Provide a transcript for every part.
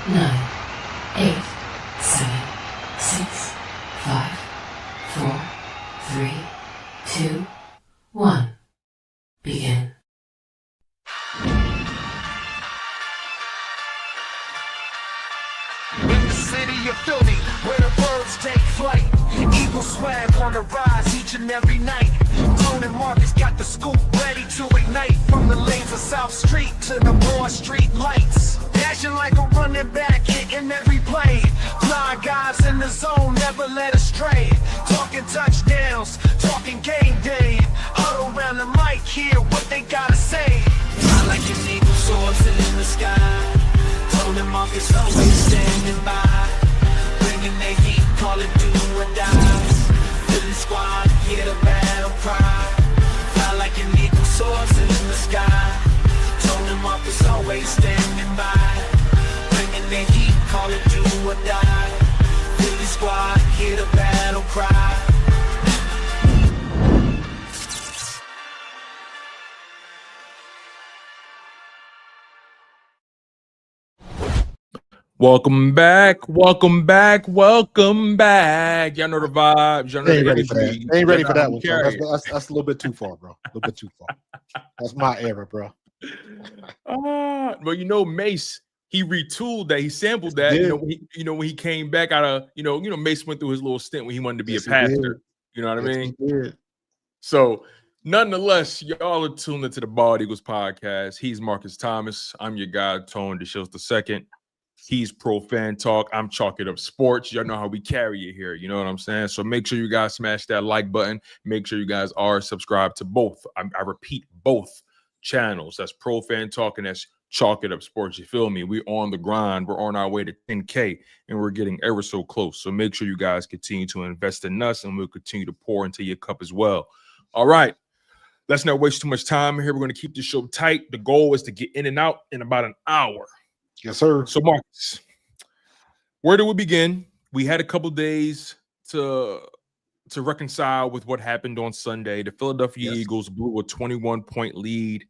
9, 8, 7, 6, 5, 4, 3, 2, 1. Begin. In the city of Philly, where the birds take flight, Eagle swag on the rise each and every night. Tone and Marcus got the scoop ready to ignite. From the lanes of South Street to the Broad Street lights, dashing like a running back, hitting every play. Blind guys in the zone, never led astray. Talking touchdowns, talking game day. Huddle around the mic, hear what they gotta say. Fly like an eagle soaring in the sky. Tone and Marcus always standing by, bringing their heat, call it do or die. Philly squad, hear the battle cry. Fly like an eagle soars in the sky. Tone and Marcus always standing by, bringing their heat, call it do or die. Philly squad, hear the battle cry. Welcome back. Welcome back. Welcome back. Y'all know the vibes. Y'all know Ain't the ready for that. energy. Ain't ready for that Y'all one. carry Son. That's a little bit too far, bro. A little bit too far. That's my era, bro. Well, you know, Mace, he retooled that. He sampled that. He When he came back out of, Mace went through his little stint when he wanted to be a pastor. You know what I mean? He did. So, nonetheless, y'all are tuned into the Bald Eagles podcast. He's Marcus Thomas. I'm your guy, Tone DeShields II. He's Pro Fan Talk. I'm Chalk It Up Sports. Y'all know how we carry it here. You know what I'm saying? So make sure you guys smash that like button. Make sure you guys are subscribed to both. I repeat, both channels. That's Pro Fan Talk and that's Chalk It Up Sports. You feel me? We're on the grind. We're on our way to 10K and we're getting ever so close. So make sure you guys continue to invest in us and we'll continue to pour into your cup as well. All right. Let's not waste too much time here. We're going to keep the show tight. The goal is to get in and out in about an hour. Yes, sir. So, Marcus, where do we begin? We had a couple days to reconcile with what happened on Sunday. The Philadelphia Eagles blew a 21-point lead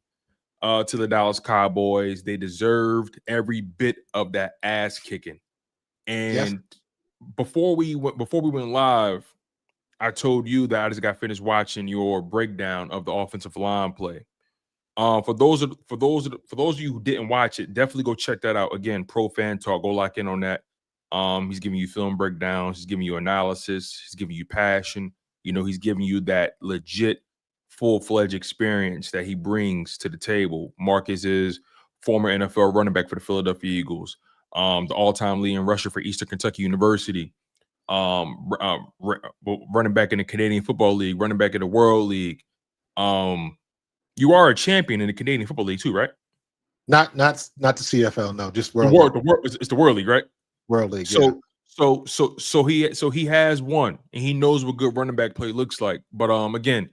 to the Dallas Cowboys. They deserved every bit of that ass kicking. And before we went live, I told you that I just got finished watching your breakdown of the offensive line play. For those of you who didn't watch it, definitely go check that out. Again, Pro Fan Talk. Go lock in on that. He's giving you film breakdowns. He's giving you analysis. He's giving you passion. He's giving you that legit, full-fledged experience that he brings to the table. Marcus is former NFL running back for the Philadelphia Eagles, the all-time leading rusher for Eastern Kentucky University, running back in the Canadian Football League, running back in the World League. You are a champion in the Canadian Football League too, right? Not the CFL, no, just World League. It's the World League, right? World League. So he has one, and he knows what good running back play looks like. But again,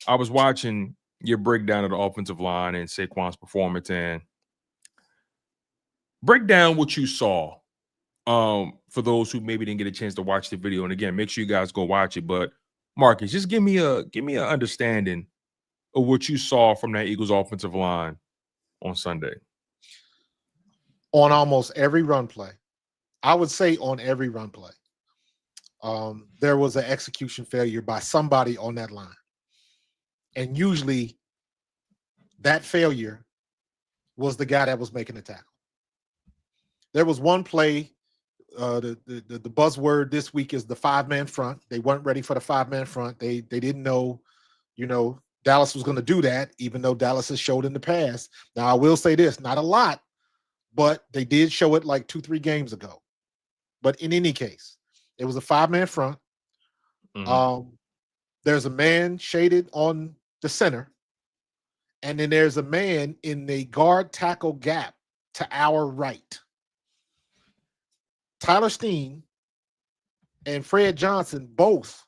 I was watching your breakdown of the offensive line and Saquon's performance, and break down what you saw. For those who maybe didn't get a chance to watch the video, and again, make sure you guys go watch it. But Marcus, just give me an understanding of what you saw from that Eagles offensive line on Sunday. On almost every run play, I would say on every run play, there was an execution failure by somebody on that line. And usually that failure was the guy that was making the tackle. There was one play, the buzzword this week is the 5-man front. They weren't ready for the 5-man front. They didn't know, Dallas was going to do that, even though Dallas has showed in the past. Now, I will say this, not a lot, but they did show it like 2-3 games ago. But in any case, it was a 5-man front. Mm-hmm. There's a man shaded on the center, and then there's a man in the guard tackle gap to our right. Tyler Steen and Fred Johnson both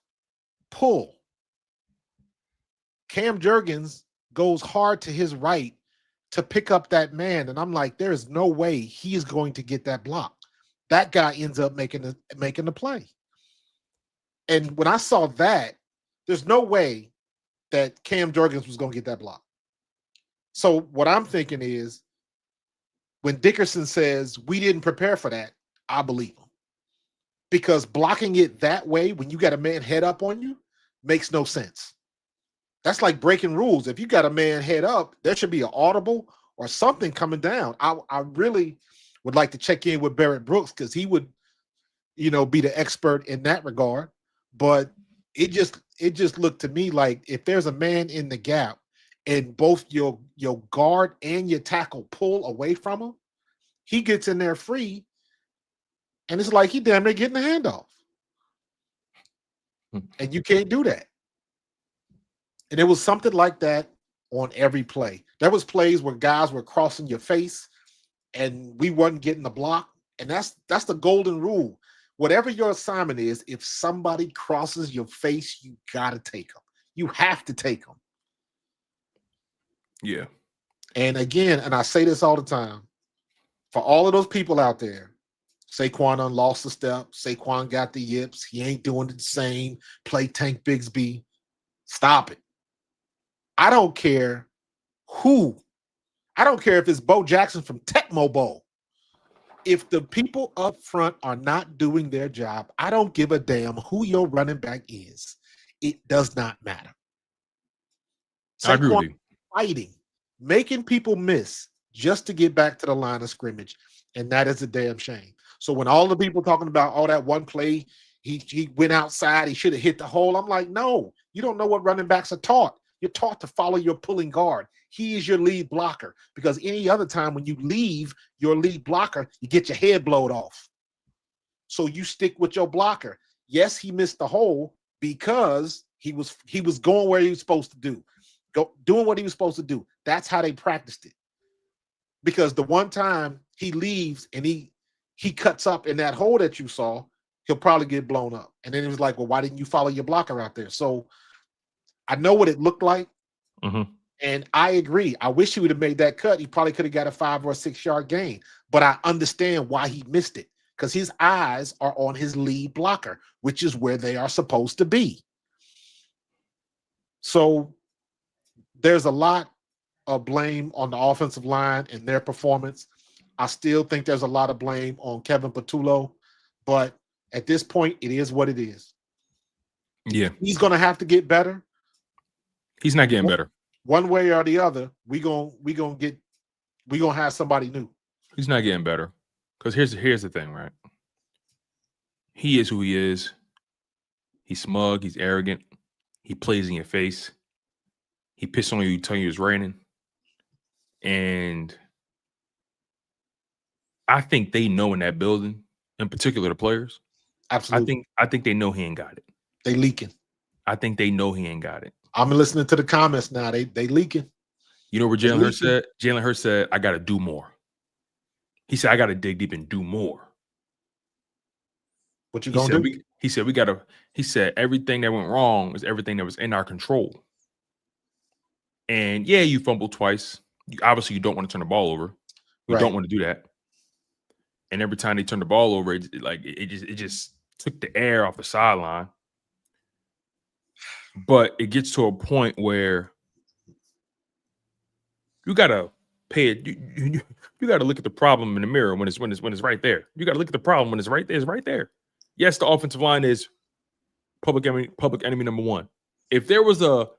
pull. Cam Jurgens goes hard to his right to pick up that man, and I'm like, there's no way he's going to get that block. That guy ends up making the play. And when I saw that, there's no way that Cam Jurgens was going to get that block. So what I'm thinking is, when Dickerson says we didn't prepare for that, I believe him. Because blocking it that way when you got a man head up on you makes no sense. That's like breaking rules. If you got a man head up, there should be an audible or something coming down. I really would like to check in with Barrett Brooks because he would, be the expert in that regard. But it just looked to me like if there's a man in the gap and both your guard and your tackle pull away from him, he gets in there free, and it's like he damn near getting the handoff. And you can't do that. And it was something like that on every play. There was plays where guys were crossing your face and we wasn't getting the block. And that's the golden rule. Whatever your assignment is, if somebody crosses your face, you got to take them. You have to take them. Yeah. And again, and I say this all the time, for all of those people out there, Saquon done lost a step. Saquon got the yips. He ain't doing the same. Play Tank Bigsby. Stop it. I don't care who. I don't care if it's Bo Jackson from Tecmo Bowl. If the people up front are not doing their job, I don't give a damn who your running back is. It does not matter. I agree with you. Fighting, making people miss just to get back to the line of scrimmage, and that is a damn shame. So when all the people talking about all that one play, he went outside, he should have hit the hole. I'm like, no, you don't know what running backs are taught. You're taught to follow your pulling guard. He is your lead blocker because any other time when you leave your lead blocker, you get your head blowed off. So you stick with your blocker. Yes, he missed the hole because he was going where he was supposed to do, doing what he was supposed to do. That's how they practiced it. Because the one time he leaves and he cuts up in that hole that you saw, he'll probably get blown up. And then it was like, well, why didn't you follow your blocker out there? So I know what it looked like. Mm-hmm. And I agree. I wish he would have made that cut. He probably could have got a 5 or 6 yard gain. But I understand why he missed it because his eyes are on his lead blocker, which is where they are supposed to be. So there's a lot of blame on the offensive line and their performance. I still think there's a lot of blame on Kevin Patullo. But at this point, it is what it is. Yeah. He's going to have to get better. He's not getting better. One way or the other, we gonna have somebody new. He's not getting better. Because here's the thing, right? He is who he is. He's smug, he's arrogant, he plays in your face, he pissed on you telling you it's raining. And I think they know in that building, in particular the players. Absolutely. I think they know he ain't got it. They leaking. I think they know he ain't got it. I'm listening to the comments now. They leaking. You know what Jalen Hurts said? Jalen Hurts said, I got to do more. He said, I got to dig deep and do more. What you going to do? He said, everything that went wrong is everything that was in our control. And yeah, you fumbled twice. Obviously, you don't want to turn the ball over. You don't want to do that. And every time they turned the ball over, it just took the air off the sideline. But it gets to a point where you gotta pay it. You gotta look at the problem in the mirror when it's right there. You gotta look at the problem when it's right there. It's right there. Yes, the offensive line is public enemy number one. If there was a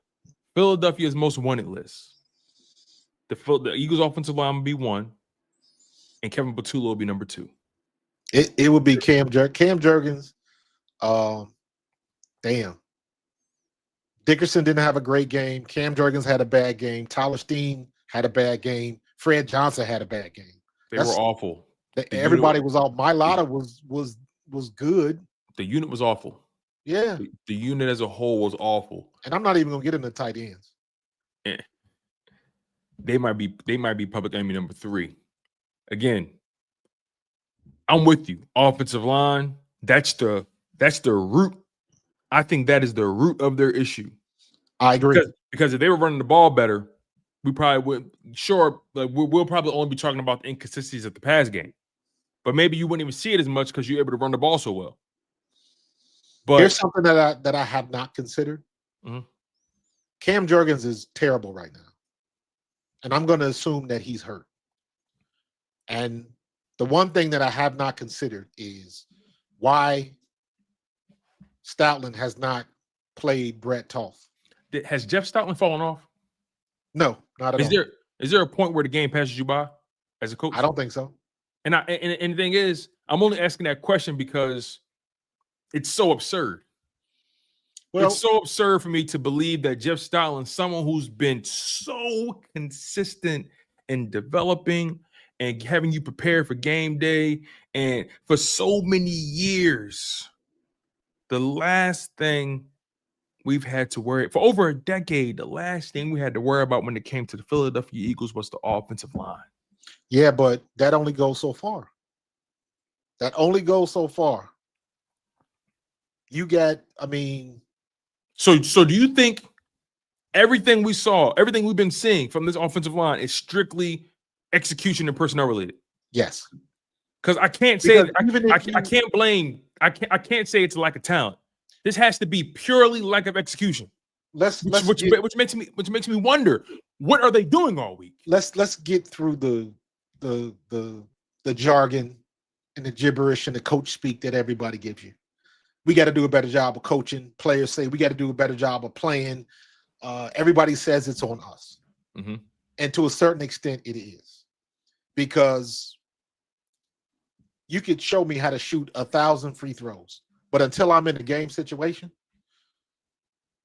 Philadelphia's most wanted list, the Eagles' offensive line would be one, and Kevin Patullo would be number two. It would be Cam Jurgens. Damn. Dickerson didn't have a great game. Cam Jurgens had a bad game. Tyler Steen had a bad game. Fred Johnson had a bad game. They were awful. Everybody was off. Mailata was good. The unit was awful. Yeah. The unit as a whole was awful. And I'm not even gonna get into tight ends. They might be public enemy number 3. Again, I'm with you. Offensive line, that's the root. I think that is the root of their issue. I agree. Because if they were running the ball better, we probably wouldn't. Sure, like we'll probably only be talking about the inconsistencies of the pass game. But maybe you wouldn't even see it as much because you're able to run the ball so well. But here's something that I have not considered. Mm-hmm. Cam Jurgens is terrible right now. And I'm going to assume that he's hurt. And the one thing that I have not considered is why Stoutland has not played Brett Toth. Has Jeff Stoutland fallen off? No, not at Is all. there a point where the game passes you by as a coach? I don't think so. And the thing is, I'm only asking that question because it's so absurd. Well, It's so absurd for me to believe that Jeff Stoutland, someone who's been so consistent in developing and having you prepared for game day, and for so many years, the last thing we've had to worry for over a decade, the last thing we had to worry about when it came to the Philadelphia Eagles was the offensive line. yeah, but that only goes so far. That only goes so far. You got, I mean, So do you think everything we saw, everything we've been seeing from this offensive line is strictly execution and personnel related? yes. Because I can't say Because I can't blame I can't say it's a lack of talent. This has to be purely lack of execution. Let's Which makes me wonder, what are they doing all week? let's get through the jargon and the gibberish and the coach speak that everybody gives you. We got to do a better job of coaching. Players say we got to do a better job of playing. Everybody says it's on us. Mm-hmm. And to a certain extent, it is. Because you could show me how to shoot 1,000 free throws. But until I'm in a game situation,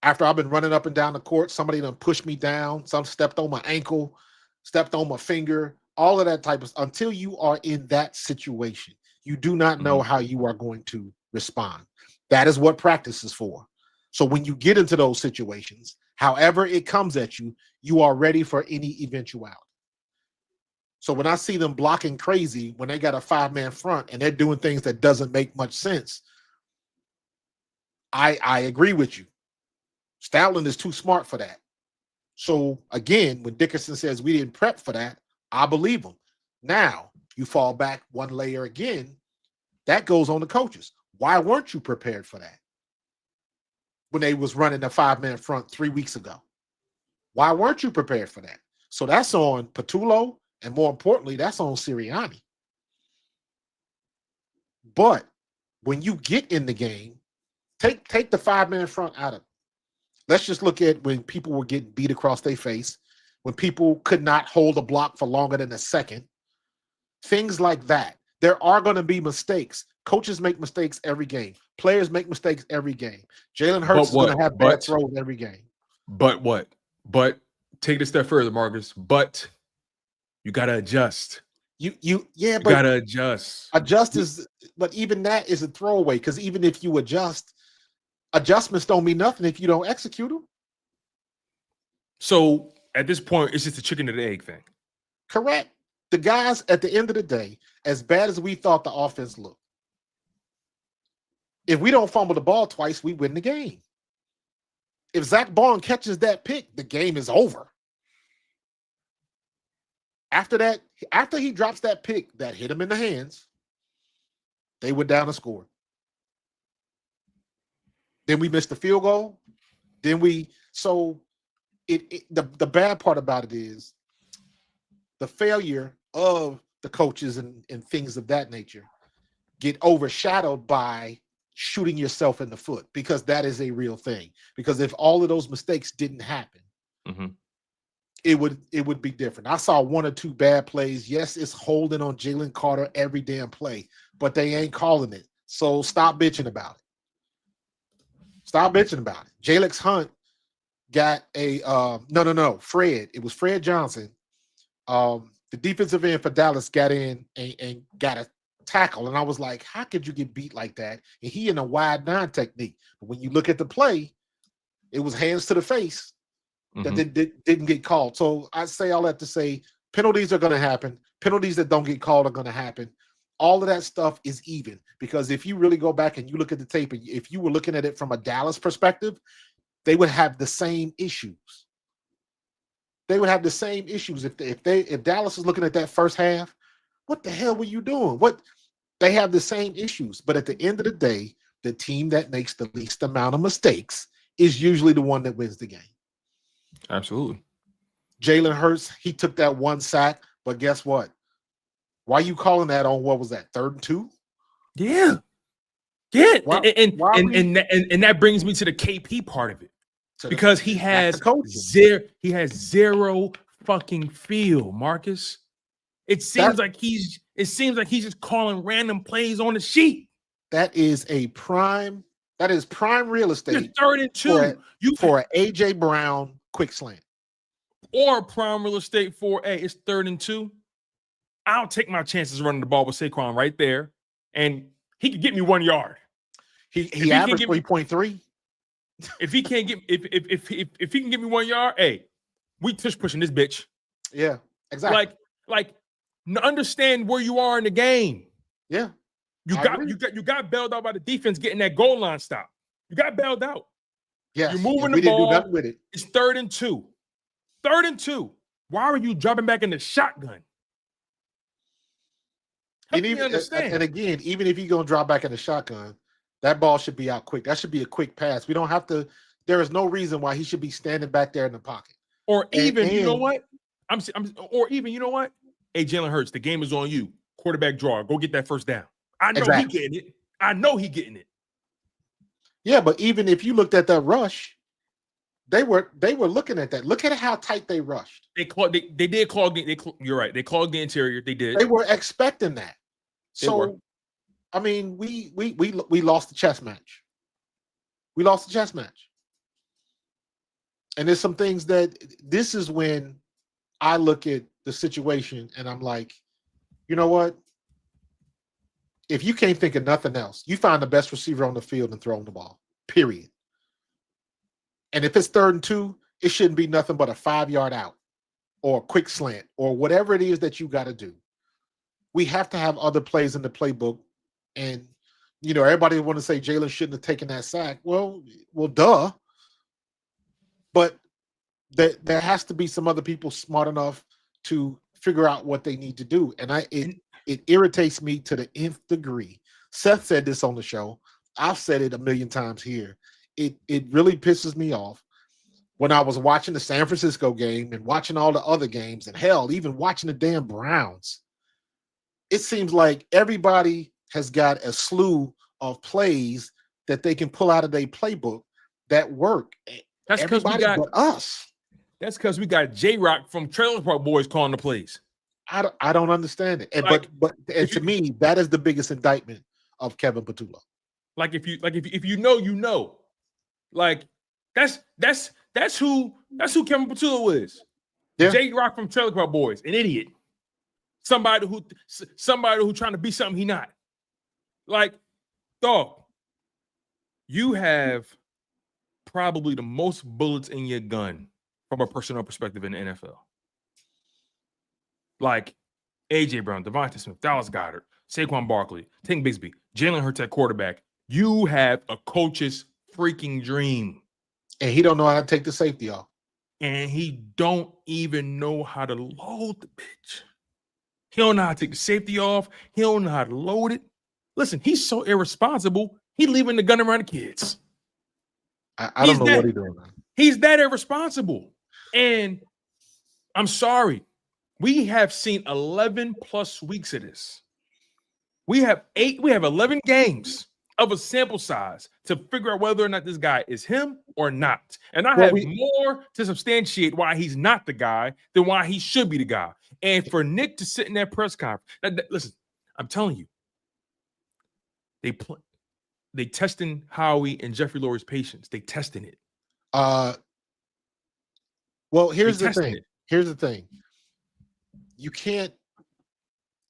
after I've been running up and down the court, somebody done pushed me down, some stepped on my ankle, stepped on my finger, all of that type of stuff. Until you are in that situation, you do not know how you are going to respond. That is what practice is for. So when you get into those situations, however it comes at you, you are ready for any eventuality. So when I see them blocking crazy, when they got a 5-man front and they're doing things that doesn't make much sense, I agree with you. Stoutland is too smart for that. So again, when Dickerson says we didn't prep for that, I believe him. Now you fall back one layer again. That goes on the coaches. Why weren't you prepared for that when they was running a 5-man front 3 weeks ago? Why weren't you prepared for that? So that's on Patullo, and more importantly, that's on Sirianni. But when you get in the game, take the 5-man front out of it. Let's just look at when people were getting beat across their face, when people could not hold a block for longer than a second, things like that. There are going to be mistakes. Coaches make mistakes every game. Players make mistakes every game. Jalen Hurts is going to have bad throws every game. But what? But take it a step further, Marcus. But you got to adjust. You got to adjust. But even that is a throwaway, because even if you adjust, adjustments don't mean nothing if you don't execute them. So at this point, it's just a chicken and egg thing. Correct. The guys, at the end of the day, as bad as we thought the offense looked, if we don't fumble the ball twice, we win the game. If Zach Bond catches that pick, the game is over. After that, after he drops that pick that hit him in the hands, they went down and scored. Then we missed the field goal. Then the bad part about it is the failure of the coaches and things of that nature get overshadowed by shooting yourself in the foot, because that is a real thing. Because if all of those mistakes didn't happen, it would be different. I saw 1 or 2 bad plays. Yes, it's holding on Jalen Carter every damn play, but they ain't calling it. So stop bitching about it. Stop bitching about it. Jalex Hunt got a Fred. It was Fred Johnson. The defensive end for Dallas got in and got a tackle. And I was like, how could you get beat like that? And he in a wide 9 technique. But when you look at the play, it was hands to the face that didn't get called. So I say all that to say penalties are going to happen. Penalties that don't get called are going to happen. All of that stuff is even, because if you really go back and you look at the tape, and if you were looking at it from a Dallas perspective, they would have the same issues. They would have the same issues if Dallas is looking at that first half. What the hell were you doing? They have the same issues, but at the end of the day, the team that makes the least amount of mistakes is usually the one that wins the game. Absolutely. Jalen Hurts, he took that 1 sack, but guess what? Why you calling that on what was that 3rd and 2? Yeah. Yeah. Why- and, why and, we- and, and that brings me to the KP part of it. Because he back to has coaching. zero fucking feel, Marcus. It seems like he's just calling random plays on the sheet. That is prime real You're estate 3rd and 2. for an AJ Brown quick slant. Or prime real estate for it's 3rd and 2. I'll take my chances running the ball with Saquon right there, and he could get me 1 yard. He averaged 3.3. If he can't get if he can give me 1 yard, hey, we tush pushing this bitch. Yeah, exactly. Like understand where you are in the game. Yeah, you got bailed out by the defense getting that goal line stop. You got bailed out. Yeah, you're moving the ball. Didn't do nothing with it. It's 3rd and 2. 3rd and 2. Why are you dropping back in the shotgun? And again, even if you're gonna drop back in the shotgun, that ball should be out quick. That should be a quick pass. We don't have to. There is no reason why he should be standing back there in the pocket. Or even, you know what? Or even, you know what? Hey, Jalen Hurts, the game is on you. Quarterback draw. Go get that first down. I know he getting it. I know he getting it. Yeah, but even if you looked at that rush, they were looking at that. Look at how tight they rushed. They did clog. You're right. They clogged the interior. They did. They were expecting that. So, I mean, we lost the chess match. We lost the chess match. And there's some things that this is when I look at the situation and I'm like, you know what? If you can't think of nothing else, you find the best receiver on the field and throw him the ball, period. And if it's 3rd and 2, it shouldn't be nothing but a 5-yard out or a quick slant or whatever it is that you got to do. We have to have other plays in the playbook. And, you know, everybody want to say Jalen shouldn't have taken that sack. Well, duh. But there has to be some other people smart enough to figure out what they need to do. And it irritates me to the nth degree. Seth said this on the show. I've said it a million times here. It really pisses me off when I was watching the San Francisco game and watching all the other games, and hell, even watching the damn Browns. It seems like everybody has got a slew of plays that they can pull out of their playbook that work. That's because we got us. That's because we got J-Rock from Trailer Park Boys calling the plays. I don't understand it. And, but to me, that is the biggest indictment of Kevin Patullo. If you know, you know. Like that's who Kevin Patullo is. Yeah. J-Rock from Trailer Park Boys, an idiot. Somebody who trying to be something he not. Like, dog, you have probably the most bullets in your gun from a personnel perspective in the NFL. Like AJ Brown, Devontae Smith, Dallas Goedert, Saquon Barkley, Tank Bigsby, Jalen Hurts at quarterback. You have a coach's freaking dream. And he don't know how to take the safety off. And he don't even know how to load the bitch. He don't know how to take the safety off. He don't know how to load it. Listen, he's so irresponsible. He leaving the gun around the kids. I don't know what he's doing. He's that irresponsible. And I'm sorry. We have seen 11 plus weeks of this. We have 11 games of a sample size to figure out whether or not this guy is him or not. And I have more to substantiate why he's not the guy than why he should be the guy. And for Nick to sit in that press conference, listen, I'm telling you, they testing Howie and Jeffrey Lurie's patience. They testing it. Well, here's the thing. Here's the thing. You can't,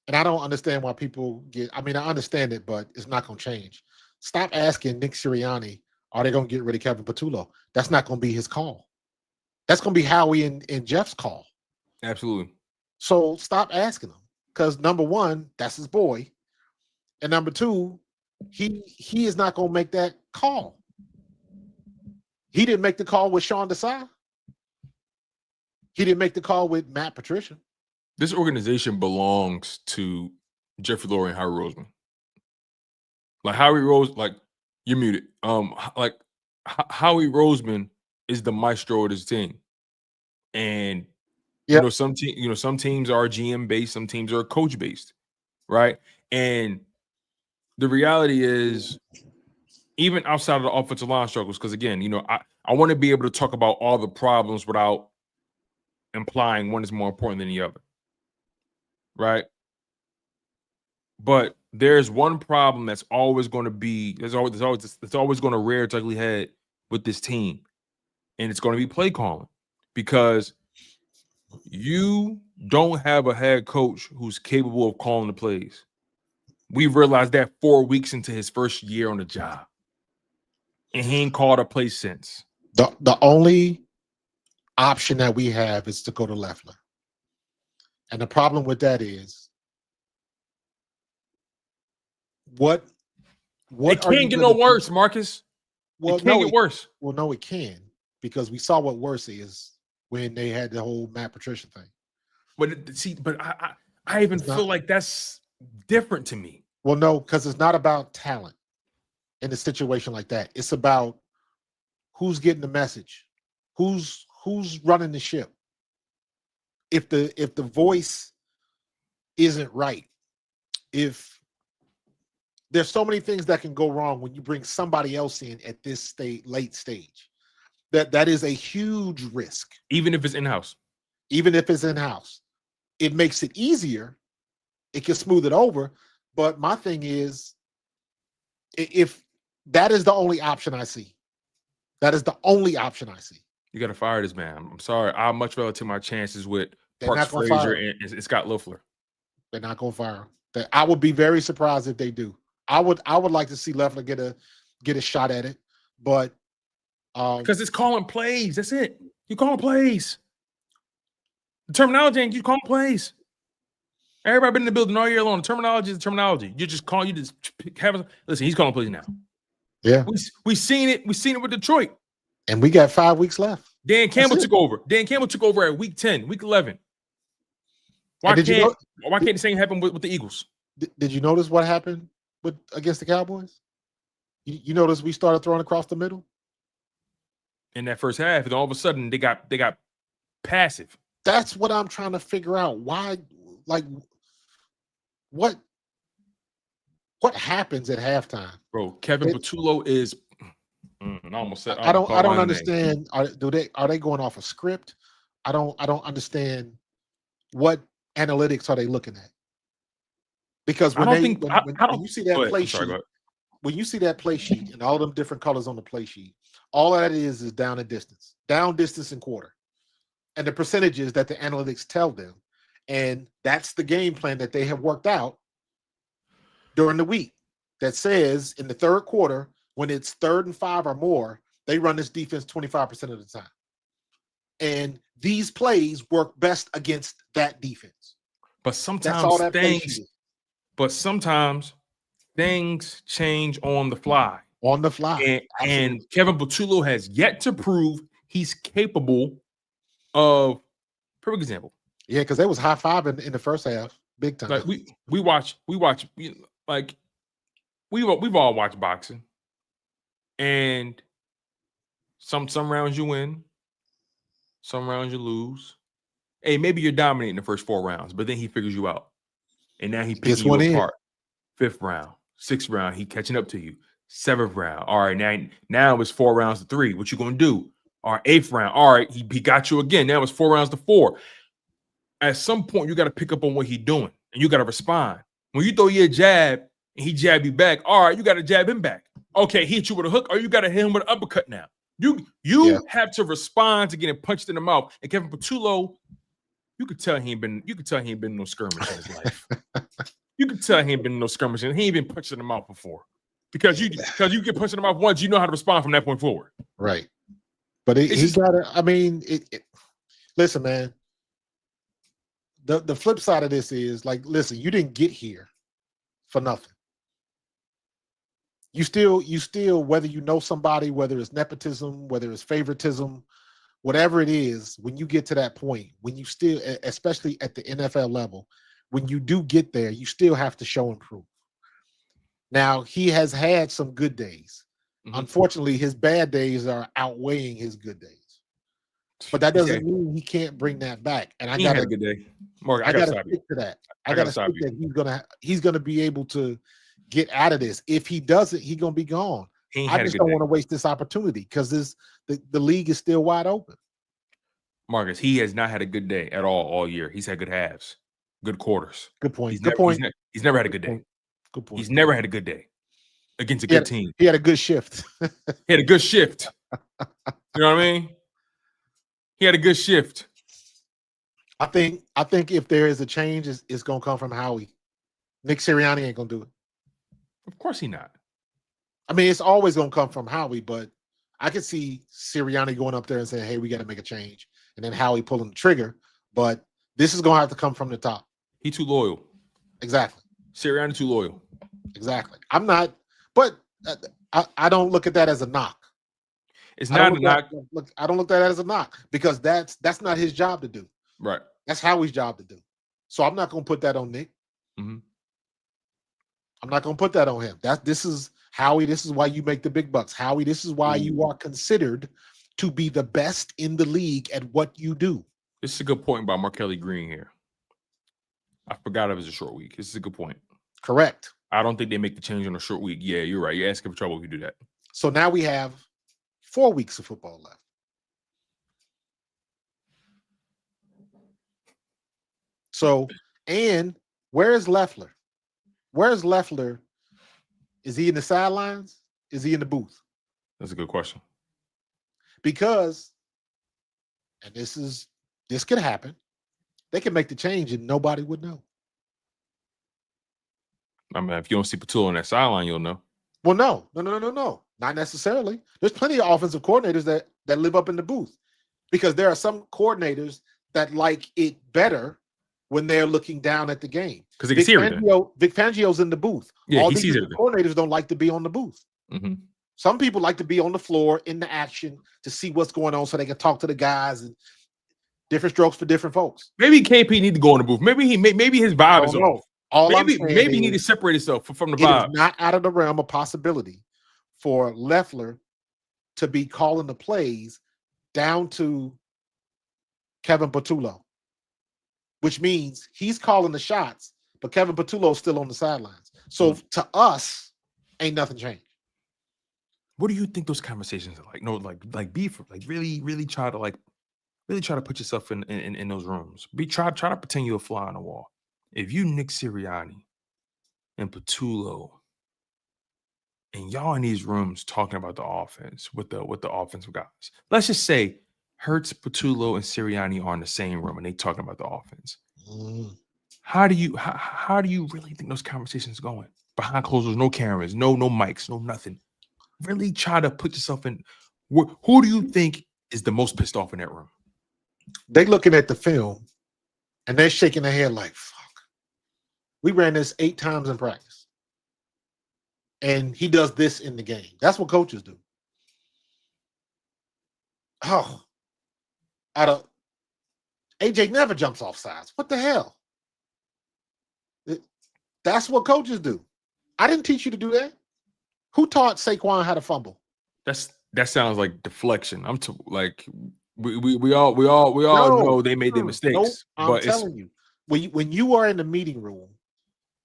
and I don't understand why people I understand it, but it's not going to change. Stop asking Nick Sirianni, are they going to get rid of Kevin Patullo? That's not going to be his call. That's going to be Howie and Jeff's call. Absolutely. So stop asking him, because number one, that's his boy. And number two, he is not going to make that call. He didn't make the call with Sean Desai. He didn't make the call with Matt Patricia. This organization belongs to Jeffrey Lurie and Howie Roseman. Like Howie you're muted. Howie Roseman is the maestro of this team. And some teams are GM based, some teams are coach based. right? And the reality is, even outside of the offensive line struggles, because again, I want to be able to talk about all the problems without implying one is more important than the other, right? But there's one problem that's always going to be there's always going to rear its ugly head with this team, and it's going to be play calling, because you don't have a head coach who's capable of calling the plays. We realized that 4 weeks into his first year on the job, and he ain't called a play since. The only option that we have is to go to Leffler, and the problem with that is what It can't get no worse, Marcus. Well, it can't get worse. Well, no, it can, because we saw what worse is when they had the whole Matt Patricia thing. But I even feel like that's different to me. Well, no, because it's not about talent in a situation like that. It's about who's getting the message, who's running the ship. If the voice isn't right, if there's so many things that can go wrong when you bring somebody else in at this late stage. That is a huge risk. Even if it's in-house. Even if it's in-house. It makes it easier. It can smooth it over. But my thing is, if that is the only option I see. That is the only option I see. You got to fire this man. I'm sorry. I'd much rather take my chances with Parks Frazier and Scott Loeffler. They're not going to fire him. I would be very surprised if they do. I would like to see Loeffler get a shot at it, but because it's calling plays. That's it. You calling plays. The terminology ain't you calling plays. Everybody been in the building all year long. The terminology is the terminology. You just call. You just listen. He's calling plays now. Yeah, we seen it. We seen it with Detroit, and we got 5 weeks left. Dan Campbell took over. Dan Campbell took over at week 10, week 11. Why can't the same happen with the Eagles? Did you notice what happened against the Cowboys? You notice we started throwing across the middle in that first half, and all of a sudden they got passive. That's what I'm trying to figure out. Why, like, what happens at halftime, bro? Kevin Patullo is. I almost said. I don't understand. Are they going off a script? I don't understand what analytics are they looking at? Because when you see that play sheet, when you see that play sheet and all them different colors on the play sheet, all that is down and distance, and quarter, and the percentages that the analytics tell them, and that's the game plan that they have worked out during the week. That says in the third quarter, when it's 3rd and 5 or more, they run this defense 25% of the time, and these plays work best against that defense. But sometimes things change on the fly. On the fly. And Kevin Patullo has yet to prove he's capable of. Perfect example. Yeah, because they was high-fiving in the first half, big time. Like we watch. Like we've all watched boxing, and some rounds you win, some rounds you lose. Hey, maybe you're dominating the first 4 rounds, but then he figures you out, and now he picks you apart. 5th round, 6th round, he catching up to you. 7th round, all right. Now it's 4 rounds to 3. What you gonna do? All right, 8th round, all right. He got you again. Now it's 4 rounds to 4. At some point, you got to pick up on what he's doing, and you got to respond. When you throw your jab and he jab you back, all right, you got to jab him back. Okay, he hit you with a hook, or you got to hit him with an uppercut. Now you have to respond to getting punched in the mouth. And Kevin Patullo, you could tell he ain't been in no skirmish in his life. You could tell he ain't been in no skirmish, and he ain't been punched in the mouth before. Because you get punched in the mouth once, you know how to respond from that point forward. Right. But he got to. I mean, listen, man. The flip side of this is, like, listen, you didn't get here for nothing. You still, whether you know somebody, whether it's nepotism, whether it's favoritism, whatever it is, when you get to that point, when you still, especially at the NFL level, when you do get there, you still have to show and prove. Now, he has had some good days. Mm-hmm. Unfortunately, his bad days are outweighing his good days. but that doesn't mean he can't bring that back. And I had a good day. Mark, I gotta stick to that. I gotta gotta stop stick that he's gonna be able to get out of this. If he doesn't, he's gonna be gone. I just don't want to waste this opportunity because the league is still wide open. Marcus, he has not had a good day at all year. He's had good halves, good quarters. Good point. He's never had a good day. Good point. He's never had a good day against a good team. He had a good shift. He had a good shift. You know what I mean? He had a good shift. I think if there is a change, it's gonna come from Howie. Nick Sirianni ain't gonna do it. Of course he not. I mean, it's always gonna come from Howie, but I could see Sirianni going up there and saying, "Hey, we got to make a change," and then Howie pulling the trigger. But this is gonna have to come from the top. He too loyal. Exactly. Sirianni too loyal. Exactly. I'm not, but I don't look at that as a knock. It's not a knock. I don't look at that as a knock because that's not his job to do. Right. That's Howie's job to do. So I'm not gonna put that on Nick. Mm-hmm. I'm not gonna put that on him. This is Howie. This is why you make the big bucks. Howie, this is why you are considered to be the best in the league at what you do. This is a good point by Markelly Green here. I forgot it was a short week. This is a good point. Correct. I don't think they make the change on a short week. Yeah, you're right. You're asking for trouble if you do that. So now we have 4 weeks of football left. So, and where's Leffler? Where's Leffler? Is he in the sidelines? Is he in the booth? That's a good question. Because, and this could happen, they can make the change and nobody would know. I mean, if you don't see Patul on that sideline, you'll know. Well, no. Not necessarily. There's plenty of offensive coordinators that live up in the booth because there are some coordinators that like it better when they're looking down at the game. Because they can see everything. Vic Fangio's in the booth. Yeah, all he these sees everything. Coordinators don't like to be on the booth. Mm-hmm. Some people like to be on the floor in the action to see what's going on so they can talk to the guys and different strokes for different folks. Maybe KP need to go in the booth. Maybe his vibe is off. Maybe he need to separate himself from the vibe. It is not out of the realm of possibility for Leffler to be calling the plays down to Kevin Patullo, which means he's calling the shots, but Kevin Patullo's still on the sidelines. So to us, ain't nothing changed. What do you think those conversations are like? No, like beef, like really try to put yourself in those rooms. Try to pretend you're a fly on the wall. If you Nick Sirianni and Patullo and y'all in these rooms talking about the offense with the offensive guys, let's just say Hurts, Patullo, and Sirianni are in the same room and they talking about the offense. How do you really think those conversations are going? Behind closed doors, no cameras, no mics, no nothing. Really try to put yourself in. Who do you think is the most pissed off in that room? They looking at the film and they're shaking their head like, fuck. We ran this 8 times in practice. And he does this in the game. That's what coaches do. Oh, AJ never jumps off sides. What the hell? That's what coaches do. I didn't teach you to do that. Who taught Saquon how to fumble? That sounds like deflection. We all know they made their mistakes. I'm telling you, when you are in the meeting room,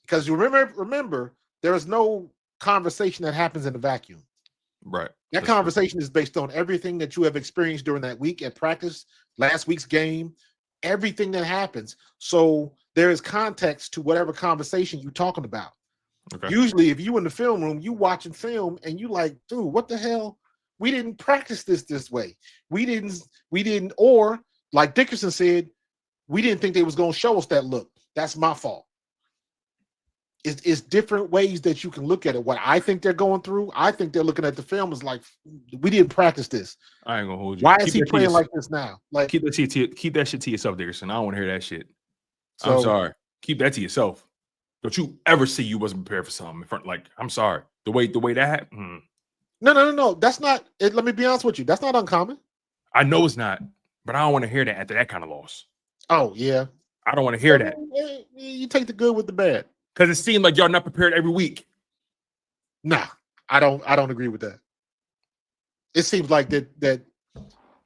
because you remember there is no conversation that happens in a vacuum. Right. That conversation is based on everything that you have experienced during that week at practice, last week's game, everything that happens. So there is context to whatever conversation you're talking about. Okay. Usually, if you in the film room, you watching film and you like, dude, what the hell? We didn't practice this way. We didn't, or like Dickerson said, we didn't think they was going to show us that look. That's my fault. It's different ways that you can look at it. What I think they're going through, I think they're looking at the film as like, we didn't practice this. I ain't gonna hold you. Why is he playing like this now? Like, keep that shit to yourself, Dickerson. I don't want to hear that shit. So, I'm sorry. Keep that to yourself. Don't you ever see you wasn't prepared for something in front? Like, I'm sorry. The way that happened. No. That's not it. Let me be honest with you. That's not uncommon. I know it's not, but I don't want to hear that after that kind of loss. Oh yeah. I don't want to hear that. You take the good with the bad. Because it seemed like y'all not prepared every week. Nah, I don't agree with that. It seems like that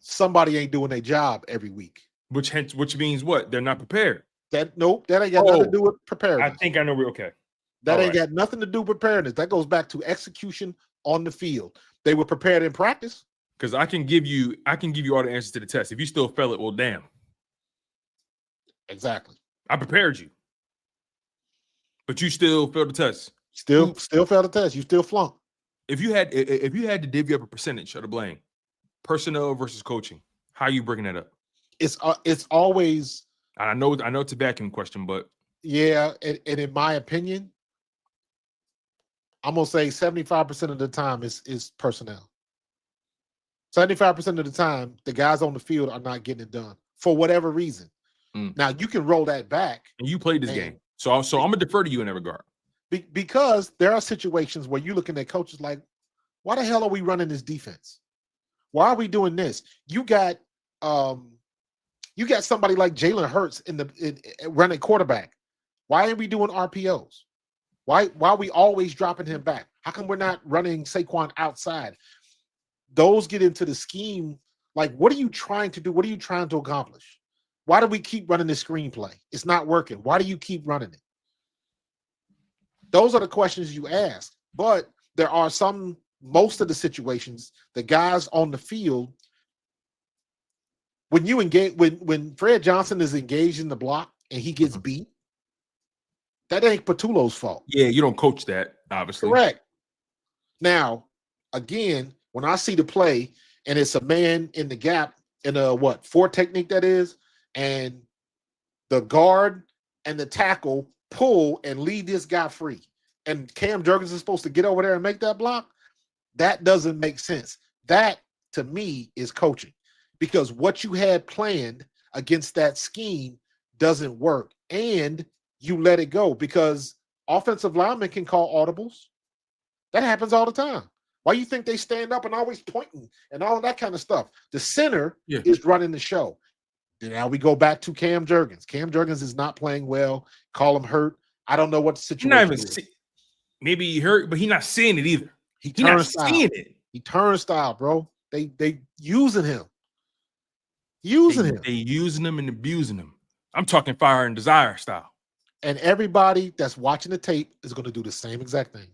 somebody ain't doing their job every week. Which means what? They're not prepared. That ain't got nothing to do with preparedness. I think I know. Okay. That ain't got nothing to do with preparedness. That goes back to execution on the field. They were prepared in practice. Because I can give you all the answers to the test. If you still fail it, well, damn. Exactly. I prepared you, but you still failed the test. Still failed the test. You still flunked. If you had to divvy up a percentage of the blame, personnel versus coaching, how are you breaking that up? It's always. And I know it's a vacuum question, but yeah, and in my opinion, I'm gonna say 75% of the time is personnel. 75% of the time, the guys on the field are not getting it done for whatever reason. Now you can roll that back. And you played this game, so I'm gonna defer to you in that regard. Because there are situations where you're looking at coaches like, why the hell are we running this defense? Why are we doing this? You got somebody like Jalen Hurts in running quarterback. Why ain't we doing RPOs? Why are we always dropping him back? How come we're not running Saquon outside? Those get into the scheme. Like, what are you trying to do? What are you trying to accomplish? Why do we keep running this screenplay? It's not working. Why do you keep running it? Those are the questions you ask. But there are most of the situations, the guys on the field, when you engage, when Fred Johnson is engaged in the block and he gets beat, that ain't Patullo's fault. Yeah, you don't coach that, obviously. Correct. Now, again, when I see the play and it's a man in the gap in a 4 technique that is, and the guard and the tackle pull and leave this guy free, and Cam Jurgens is supposed to get over there and make that block, that doesn't make sense. That, to me, is coaching, because what you had planned against that scheme doesn't work, and you let it go because offensive linemen can call audibles. That happens all the time. Why you think they stand up and always pointing and all of that kind of stuff? The center is running the show. Now we go back to Cam Jurgens. Cam Jurgens is not playing well. Call him hurt. I don't know what the situation is. Maybe he hurt, but he's not seeing it either. He turned style, bro. They using him. They using him and abusing him. I'm talking fire and desire style. And everybody that's watching the tape is going to do the same exact thing.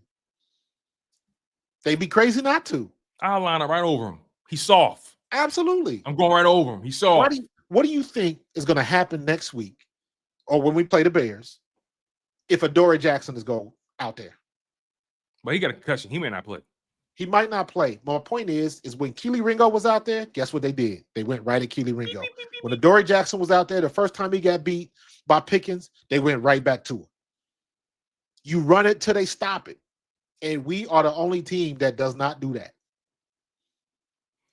They'd be crazy not to. I'll line up right over him. He's soft. Absolutely. I'm going right over him. He's soft. What do you think is going to happen next week or when we play the Bears if Adoree Jackson is going out there? But he got a concussion. He may not play. He might not play. My point is when Keely Ringo was out there, guess what they did? They went right at Keely Ringo. When Adoree Jackson was out there, the first time he got beat by Pickens, they went right back to him. You run it till they stop it. And we are the only team that does not do that.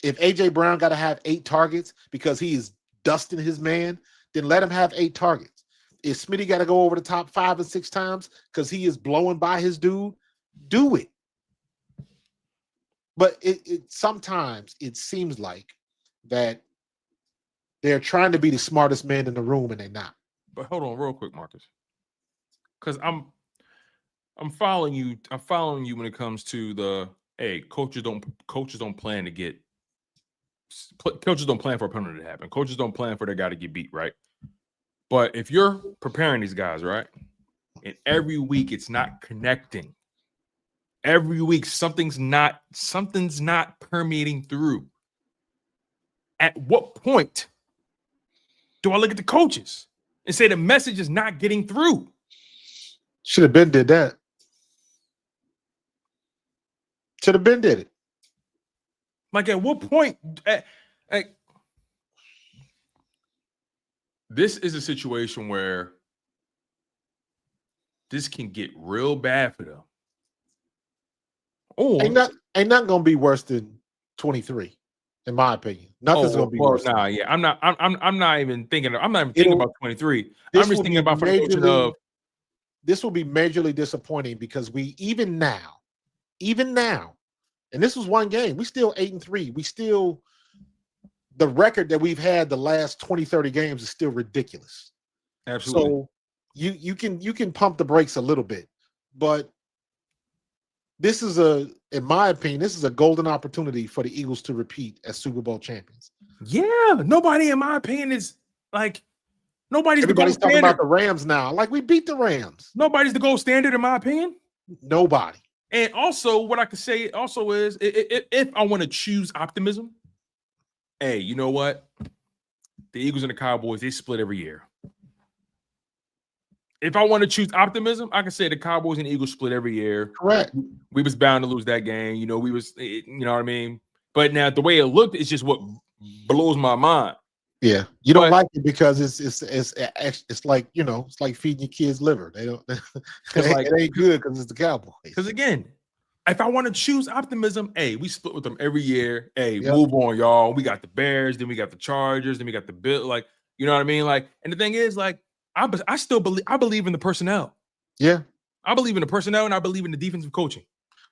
If A.J. Brown got to have 8 targets because he is dusting his man, then let him have 8 targets. If Smitty got to go over the top 5 and 6 times because he is blowing by his dude, do it. But it sometimes it seems like that they're trying to be the smartest man in the room and they're not. But hold on real quick, Marcus. Because I'm following you. I'm following you when it comes to the coaches don't plan to get coaches don't plan for a penalty to happen. Coaches don't plan for their guy to get beat, right? But if you're preparing these guys, right, and every week it's not connecting, every week something's not permeating through. At what point do I look at the coaches and say the message is not getting through? Should have been did that. Should have been did it. Like, at what point? This is a situation where this can get real bad for them. Or ain't not gonna be worse than 23, in my opinion. Nothing's gonna be worse. Nah, yeah, I'm not even thinking about 23. I'm just thinking about for the coaching of. This will be majorly disappointing because we even now, and this was one game, we still 8-3. We still, the record that we've had the last 20, 30 games is still ridiculous. Absolutely. So you can pump the brakes a little bit, but this is in my opinion, this is a golden opportunity for the Eagles to repeat as Super Bowl champions. Yeah, nobody, in my opinion, is like nobody's Everybody's the gold talking standard. about the Rams now. Like, we beat the Rams. Nobody's the gold standard, in my opinion. Nobody. And also, what I could say also is, if I want to choose optimism, hey, you know what? The Eagles and the Cowboys, they split every year. If I want to choose optimism, I can say the Cowboys and the Eagles split every year. Correct. We was bound to lose that game. You know, you know what I mean? But now the way it looked is just what blows my mind. Yeah, you don't like it because it's like, you know, it's like feeding your kids liver. They don't. It ain't good because it's the Cowboys. Because again, if I want to choose optimism, hey, we split with them every year. Hey, move on, y'all. We got the Bears, then we got the Chargers, then we got the Bill. Like, you know what I mean? Like, and the thing is, like, I still believe in the personnel. Yeah, I believe in the personnel, and I believe in the defensive coaching.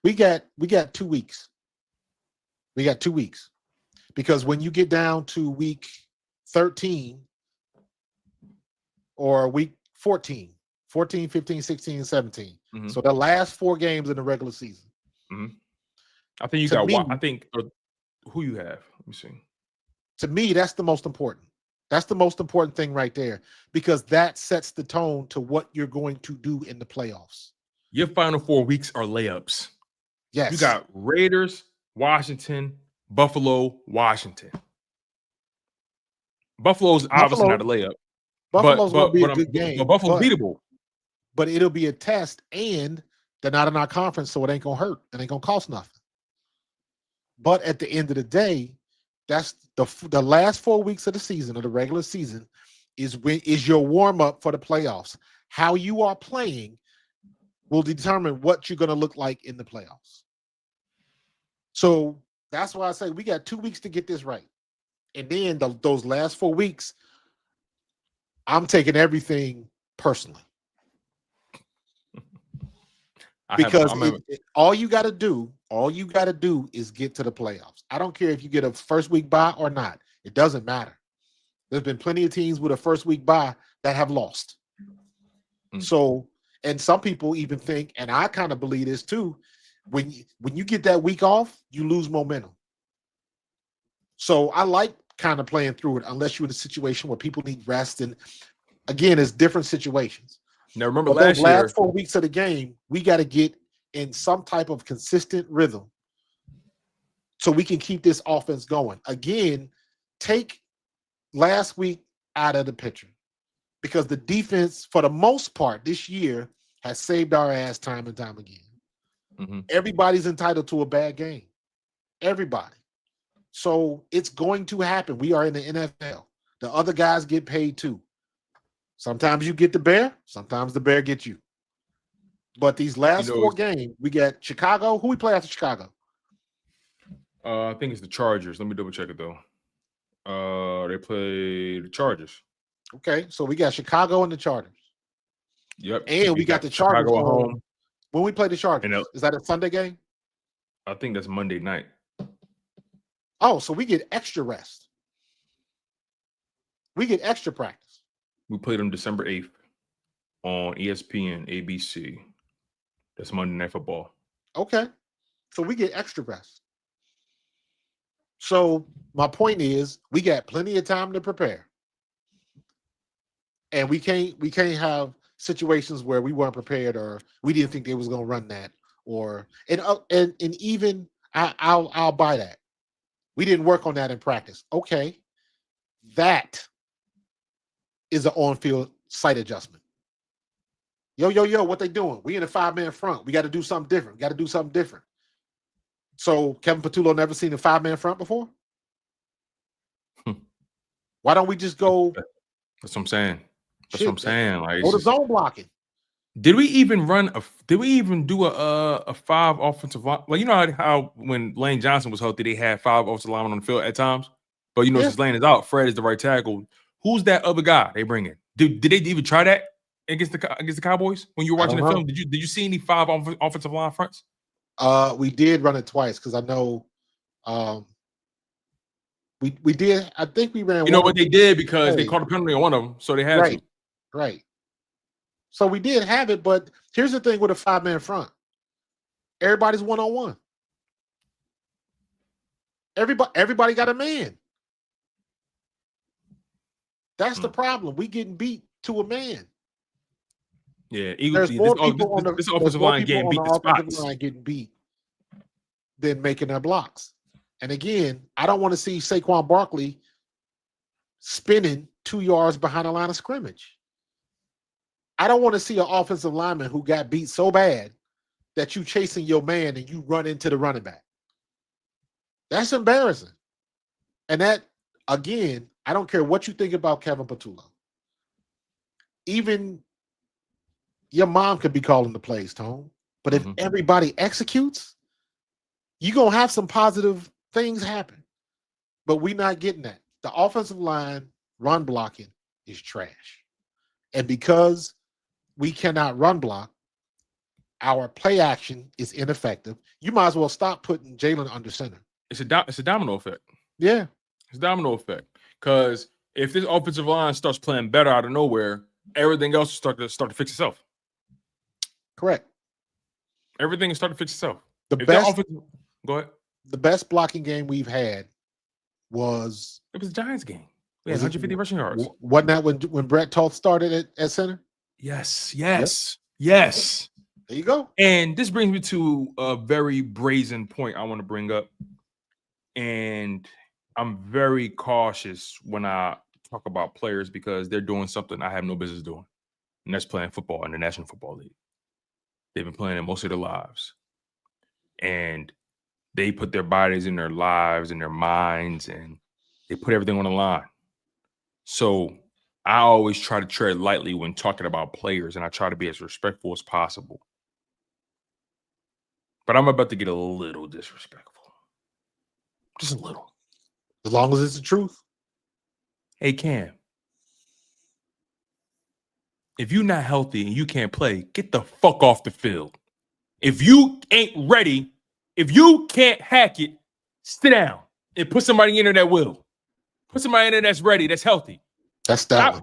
We got 2 weeks. We got 2 weeks, because when you get down to week 13 or week 14, 15, 16, and 17. Mm-hmm. So the last 4 games in the regular season. Mm-hmm. I think you got one. I think who you have. Let me see. To me, that's the most important. That's the most important thing right there, because that sets the tone to what you're going to do in the playoffs. Your final 4 weeks are layups. Yes. You got Raiders, Washington, Buffalo, Washington. Buffalo's obviously not a layup. Buffalo's going to be a good game. But Buffalo's beatable. But it'll be a test, and they're not in our conference, so it ain't going to hurt. It ain't going to cost nothing. But at the end of the day, that's the last 4 weeks of the season, of the regular season, is your warm-up for the playoffs. How you are playing will determine what you're going to look like in the playoffs. So that's why I say we got 2 weeks to get this right. And then those last 4 weeks, I'm taking everything personally. Because all you got to do is get to the playoffs. I don't care if you get a first week bye or not. It doesn't matter. There's been plenty of teams with a first week bye that have lost. So, and some people even think, and I kind of believe this too, when you get that week off, you lose momentum. So I like kind of playing through it, unless you're in a situation where people need rest. And again, it's different situations. Now, remember those last 4 weeks of the game, we got to get in some type of consistent rhythm so we can keep this offense going. Again, take last week out of the picture, because the defense, for the most part this year, has saved our ass time and time again. Mm-hmm. Everybody's entitled to a bad game. Everybody. So it's going to happen. We are in the NFL. The other guys get paid too. Sometimes you get the bear, sometimes the bear gets you. But these last 4 games, we got Chicago. Who we play after Chicago? I think it's the Chargers. Let me double check it though. They play the Chargers. Okay, so we got Chicago and the Chargers. Yep. And we got the Chargers at home. When we play the Chargers, is that a Sunday game? I think that's Monday night. Oh, so we get extra rest. We get extra practice. We played them December 8th on ESPN, ABC. That's Monday Night Football. Okay. So we get extra rest. So my point is, we got plenty of time to prepare. And we can't have situations where we weren't prepared, or we didn't think they was going to run that, and even I'll buy that. We didn't work on that in practice. Okay. That is an on-field sight adjustment. Yo, what they doing? We in a 5-man front. We got to do something different. So Kevin Patullo never seen a 5-man front before? Why don't we just go? That's what I'm saying. Like, go to zone blocking. Did we even do a 5 offensive line? Well, you know how when Lane Johnson was healthy, they had 5 offensive linemen on the field at times. But since Lane is out, Fred is the right tackle. Who's that other guy they bring in? Did they even try that against the Cowboys when you were watching the film? Did you see any 5 offensive line fronts? We did run it twice, because I know we did. I think we ran. You know what they did, because they caught a penalty on one of them, so they had to. Right. So we did have it, but here's the thing with a 5-man front. Everybody's one-on-one. Everybody got a man. That's the problem. We getting beat to a man. Yeah, There's more people on this the offensive line getting beat the offensive spots. line getting beat than making their blocks. And again, I don't want to see Saquon Barkley spinning 2 yards behind the line of scrimmage. I don't want to see an offensive lineman who got beat so bad that you chasing your man and you run into the running back. That's embarrassing. And that, again, I don't care what you think about Kevin Patullo. Even your mom could be calling the plays, Tone. But if everybody executes, you're going to have some positive things happen. But we're not getting that. The offensive line run blocking is trash. And because we cannot run block, our play action is ineffective. You might as well stop putting Jalen under center. It's a domino effect. Yeah. It's a domino effect. Because if this offensive line starts playing better out of nowhere, everything else will start to fix itself. Correct. Everything will start to fix itself. Go ahead. The best blocking game we've had was the Giants game. We had 150 rushing yards. Wasn't that when Brett Toth started at center? Yes. There you go. And this brings me to a very brazen point I want to bring up. And I'm very cautious when I talk about players because they're doing something I have no business doing. And that's playing football in the National Football League. They've been playing it most of their lives. And they put their bodies in their lives and their minds, and they put everything on the line. So I always try to tread lightly when talking about players, and I try to be as respectful as possible. But I'm about to get a little disrespectful. Just a little. As long as it's the truth. Hey, Cam. If you're not healthy and you can't play, get the fuck off the field. If you ain't ready, if you can't hack it, sit down and put somebody in there that will. Put somebody in there that's ready, that's healthy. That's that one.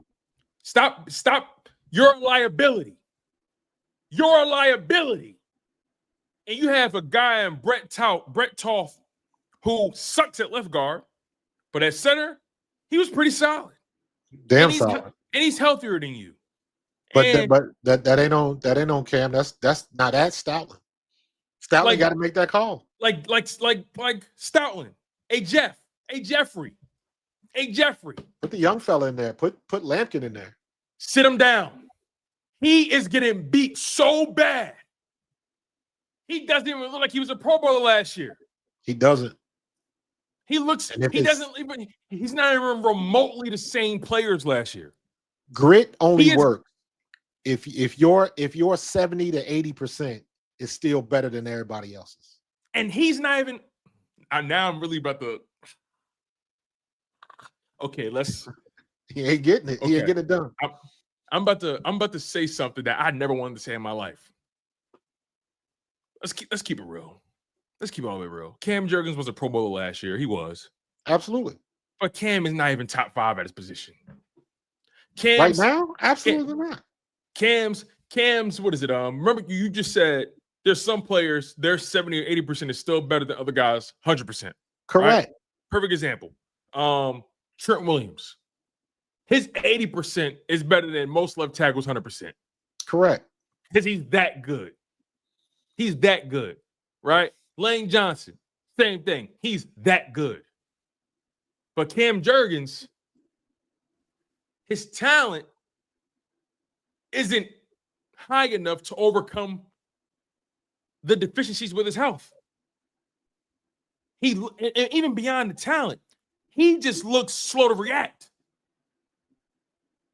Stop. You're a liability. You're a liability. And you have a guy in Brett Toth who sucks at left guard, but at center, he was pretty solid. Damn solid. And he's healthier than you. But that ain't on Cam. That's not that Stoutland. Stoutland got to make that call. Like Stoutland. Hey Jeffrey. Put the young fella in there. Put Lampkin in there. Sit him down. He is getting beat so bad. He doesn't even look like he was a Pro Bowler last year. He doesn't. He's not even remotely the same player as last year. Grit only works if your 70 to 80% is still better than everybody else's. And he's not even. Now I'm really about to. Okay, let's. He ain't getting it. Okay. He ain't getting it done. I'm about to say something that I never wanted to say in my life. Let's keep it real. Let's keep it all the way real. Cam Jurgens was a Pro Bowler last year. He was. Absolutely. But Cam is not even top 5 at his position. Right now? Absolutely not. Cam's, what is it? Remember, you just said there's some players, their 70 or 80% is still better than other guys, 100%. Correct. Right? Perfect example. Trent Williams. His 80% is better than most left tackles, 100%. Correct. Because he's that good. He's that good, right? Lane Johnson, same thing. He's that good. But Cam Jurgens, his talent isn't high enough to overcome the deficiencies with his health. Even beyond the talent, he just looks slow to react.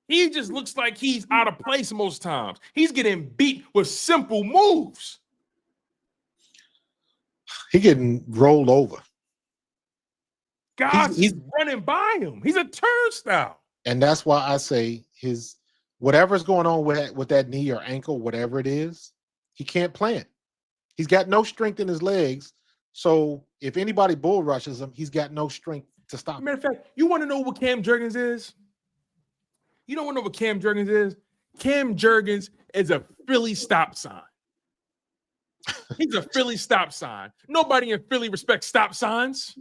He just looks like he's out of place most times. He's getting beat with simple moves. He getting rolled over. He's running by him. He's a turnstile. And that's why I say whatever's going on with that knee or ankle, whatever it is, he can't plant. He's got no strength in his legs. So if anybody bull rushes him, he's got no strength to stop. Matter of fact, you want to know what Cam Jurgens is? You don't want to know what Cam Jurgens is? Cam Jurgens is a Philly stop sign. He's a Philly stop sign. Nobody in Philly respects stop signs.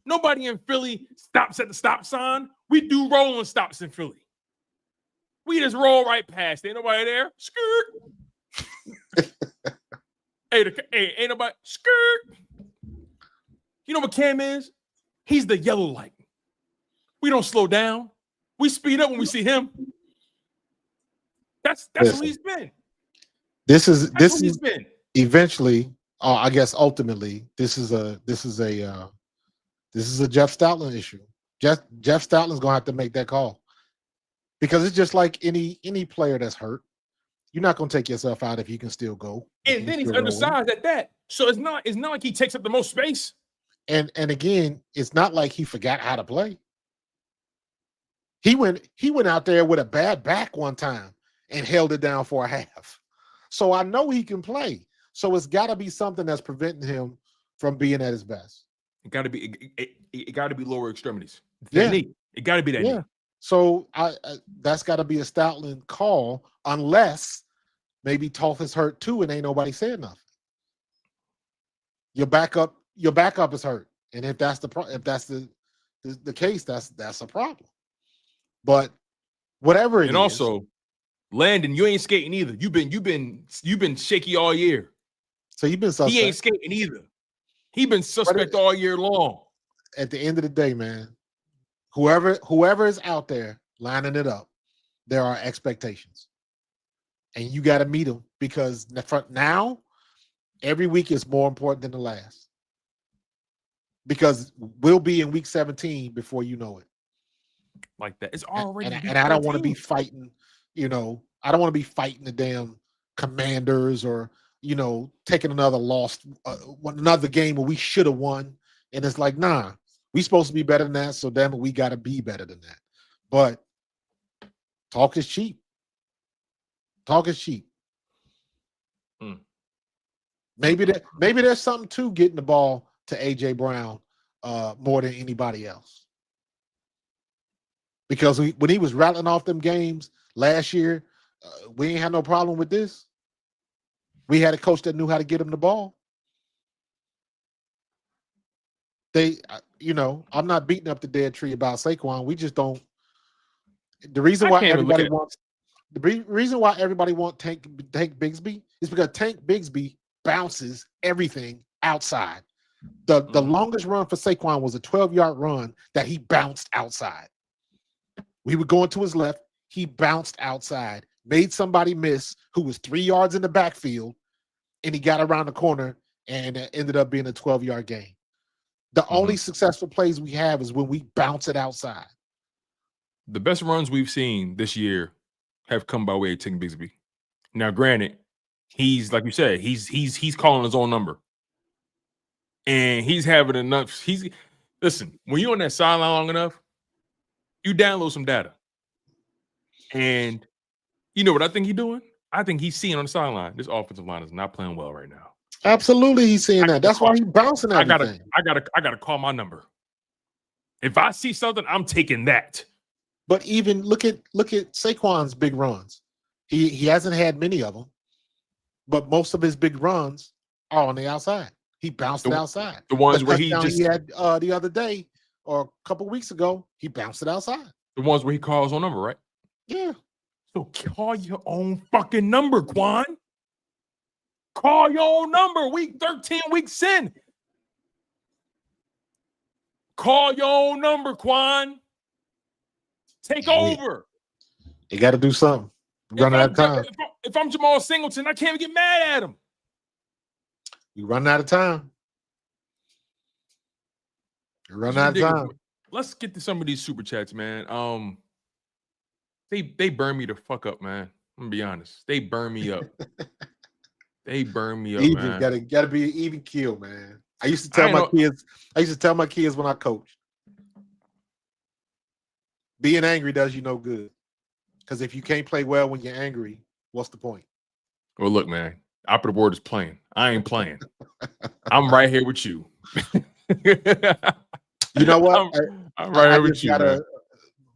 Nobody in Philly stops at the stop sign. We do rolling stops in Philly. We just roll right past. Ain't nobody there. Skirt. hey, ain't nobody. Skirt. You know what Cam is? He's the yellow light. We don't slow down. We speed up when we see him. That's who he's been. This is Been. Eventually, I guess ultimately, this is a Jeff Stoutland issue. Jeff Stoutland's gonna have to make that call, because it's just like any player that's hurt. You're not gonna take yourself out if you can still go. And then he's undersized at that, so it's not like he takes up the most space. And again, it's not like he forgot how to play. He went out there with a bad back one time and held it down for a half. So I know he can play. So it's got to be something that's preventing him from being at his best. It got to be lower extremities. Yeah. It got to be that. Yeah. So that's got to be a Stoutland call, unless maybe Toth is hurt too and ain't nobody saying nothing. Your backup is hurt, and if that's the case, that's a problem. But whatever it is, and also, Landon, you ain't skating either. You've been shaky all year. So you've been suspect. He ain't skating either. He been suspect all year long. At the end of the day, man, whoever is out there lining it up, there are expectations, and you got to meet them, because now every week is more important than the last, because we'll be in week 17 before you know it. Like that. It's already. And I don't want to be fighting, I don't want to be fighting the damn Commanders, or, taking another loss, another game where we should have won. And it's like, nah, we supposed to be better than that. So damn it, we got to be better than that. But talk is cheap. Talk is cheap. Maybe there's something to getting the ball to AJ Brown more than anybody else. Because when he was rattling off them games last year, we ain't had no problem with this. We had a coach that knew how to get him the ball. I'm not beating up the dead tree about Saquon. We just don't. The reason why everybody wants Tank Bigsby is because Tank Bigsby bounces everything outside. The longest run for Saquon was a 12-yard run that he bounced outside. We were going to his left. He bounced outside, made somebody miss who was 3 yards in the backfield, and he got around the corner, and it ended up being a 12-yard gain. The only successful plays we have is when we bounce it outside. The best runs we've seen this year have come by way of Tank Bigsby. Now, granted, he's, like you said, he's calling his own number, and he's having enough. Listen, when you're on that sideline long enough, you download some data. And you know what I think he's doing? I think he's seeing on the sideline, this offensive line is not playing well right now. Absolutely, he's seeing that. That's why he's bouncing everything. I gotta call my number. If I see something, I'm taking that. But even look at Saquon's big runs. He hasn't had many of them, but most of his big runs are on the outside. He bounced it outside. The ones where he had the other day or a couple weeks ago, he bounced it outside. The ones where he calls on number, right? Yeah. So call your own fucking number, Quan. Call your own number. Week 13, weeks in. Call your own number, Quan. Take over. You got to do something. Run out of time. If I'm Jamal Singleton, I can't even get mad at him. You run out of time. You're running out of time. Let's get to some of these super chats, man. They burn me the fuck up, man. I'm gonna be honest. They burn me up. They burn me up, man. Gotta be an even kill, man. I used to tell my kids when I coached, being angry does you no good. Because if you can't play well when you're angry, what's the point? Well, look, man. Operative word is playing. I ain't playing. I'm right here with you. You know what? I'm right here with you.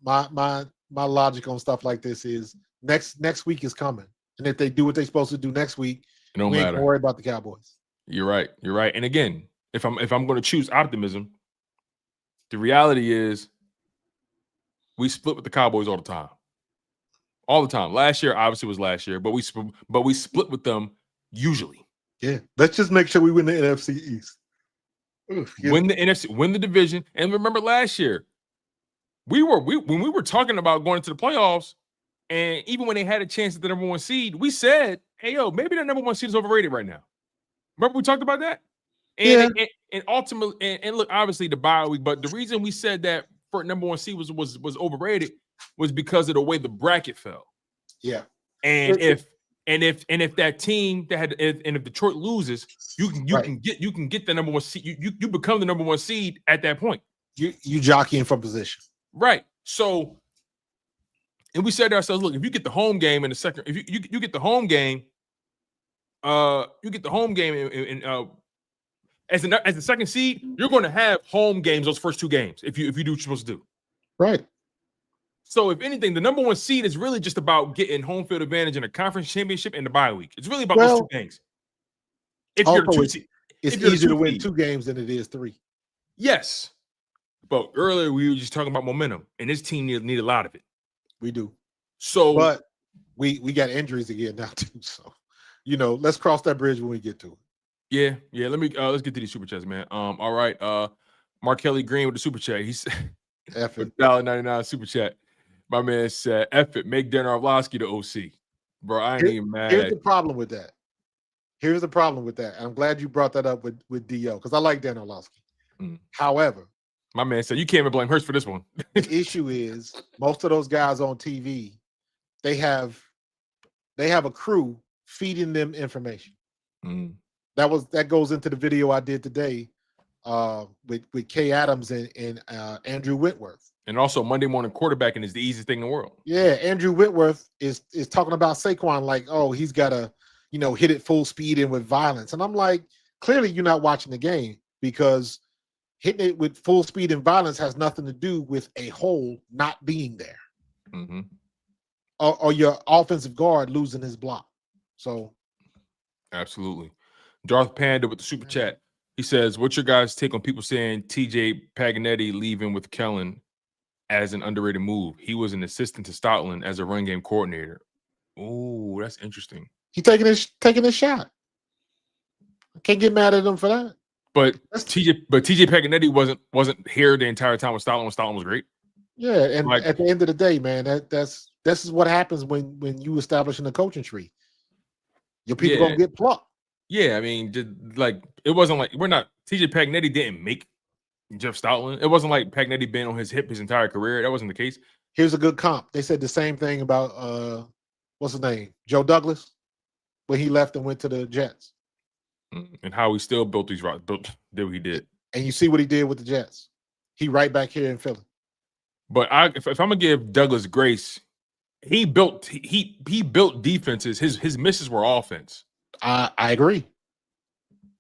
My logic on stuff like this is next week is coming, and if they do what they're supposed to do next week, It don't We ain't matter. gonna worry about the Cowboys. You're right. You're right. And again, if I'm going to choose optimism, the reality is we split with the Cowboys all the time. All the time. Last year obviously was last year, but we split with them usually. Yeah. Let's just make sure we win the NFC East. Oof, yeah. Win the NFC, win the division. And remember last year, when we were talking about going into the playoffs, and even when they had a chance at the number 1 seed, we said, hey, yo, maybe the number 1 seed is overrated right now. Remember we talked about that? And, Yeah. and ultimately, and look, obviously the bye week, but the reason we said that for number 1 seed was overrated was because of the way the bracket fell. Yeah. And if that team that had and if Detroit loses, you can get the number 1 seed. You become the number 1 seed at that point. You jockeying for position. Right. So, and we said to ourselves, look, if you get the home game in the second, if you get the home game, as the second seed, you're going to have home games those first 2 games if you do what you're supposed to do. Right. So, if anything, the number 1 seed is really just about getting home field advantage in a conference championship and the bye week. It's really about those 2 games. If you're the 2 seed, it's easier to win 2 games than it is 3. Yes. But earlier we were just talking about momentum, and this team need a lot of it. We do. So, but we got injuries again now too. So, let's cross that bridge when we get to it. Yeah. Let me let's get to these super chats, man. All right. Mark Kelly Green with the super chat. He said $1.99 super chat. My man said, F it, make Dan Orlovsky the OC. Bro, I ain't even mad. Here's the problem with that. I'm glad you brought that up with D.O. because I like Dan Orlovsky. However, my man said you can't even blame Hurts for this one. The issue is most of those guys on TV, they have a crew feeding them information. That goes into the video I did today with Kay Adams and Andrew Whitworth. And also Monday morning quarterbacking is the easiest thing in the world. Yeah, Andrew Whitworth is talking about Saquon like, oh, he's got to, hit it full speed and with violence. And I'm like, clearly you're not watching the game because hitting it with full speed and violence has nothing to do with a hole not being there. Mm-hmm. Or your offensive guard losing his block. So absolutely. Darth Panda with the super chat. He says, what's your guys' take on people saying TJ Paganetti leaving with Kellen as an underrated move? He was an assistant to Stoutland as a run game coordinator. Oh, that's interesting. He taking his shot. I can't get mad at him for that. But TJ Paganetti wasn't here the entire time with Stoutland when Stoutland was great. Yeah, and at the end of the day, man, this is what happens when you establish in the coaching tree. Your people gonna get plucked. Yeah, I mean, it wasn't like TJ Paganetti didn't make Jeff Stoutland. It wasn't like Paganetti been on his hip his entire career. That wasn't the case. Here's a good comp. They said the same thing about what's his name? Joe Douglas, when he left and went to the Jets. And how he still built these routes, did what he did. And you see what he did with the Jets. He right back here in Philly. But if I'm gonna give Douglas grace, he built defenses. His misses were offense. I agree.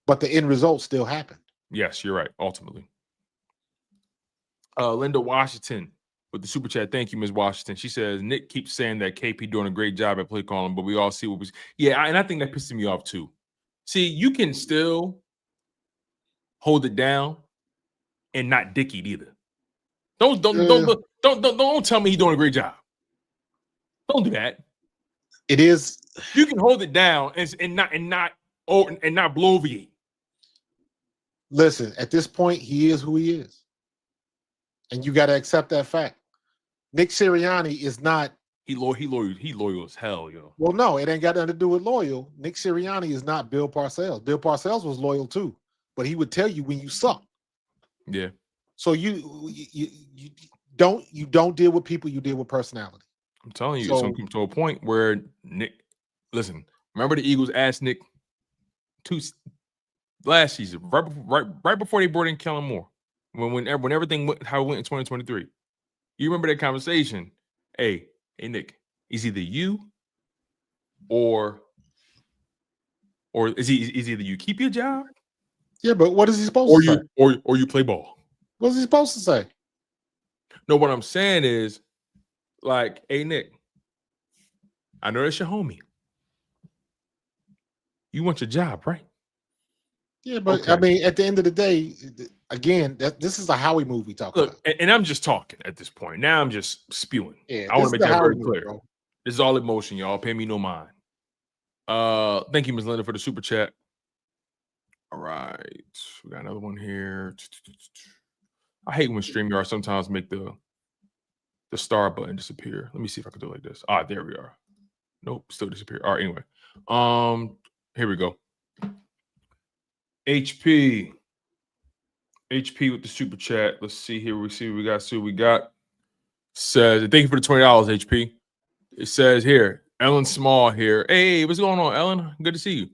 But the end result still happened. Yes, you're right. Ultimately. Linda Washington with the super chat. Thank you, Ms. Washington. She says Nick keeps saying that KP doing a great job at play calling, but we all see what we. Yeah, and I think that pisses me off too. See, you can still hold it down and not dick it either. Don't tell me he's doing a great job. Don't do that. It is. You can hold it down and not bloviate. Listen, at this point, he is who he is, and you got to accept that fact. Nick Sirianni is not. He loyal as hell, yo. Well, no, it ain't got nothing to do with loyal. Nick Sirianni is not Bill Parcells. Bill Parcells was loyal too, but he would tell you when you suck. Yeah. So you don't deal with people. You deal with personality. I'm telling you, to a point where Nick. Listen, remember the Eagles asked Nick last season, right before they brought in Kellen Moore, when everything went how it went in 2023. You remember that conversation? Hey Nick, is either you or is either you keep your job? Yeah, but what is he supposed to say? Or you play ball. What's he supposed to say? No, what I'm saying is, like, hey Nick, I know that's your homie. You want your job, right? Yeah, but Okay. I mean, at the end of the day, again, this is a Howie movie we talk Look, about. and I'm just talking at this point. Now I'm just spewing. Yeah, I this want is to make the that Howie very movie, clear. bro. This is all emotion, y'all. Pay me no mind. Thank you, Ms. Linda, for the super chat. All right. We got another one here. I hate when StreamYard sometimes make the star button disappear. Let me see if I can do it like this. Ah, there we are. Nope, still disappear. All right, anyway. Here we go. HP with the super chat. Let's see here. We see what we got. See what we got. Says, thank you for the $20, HP. It says here, Ellen Small here. Hey, what's going on, Ellen? Good to see you.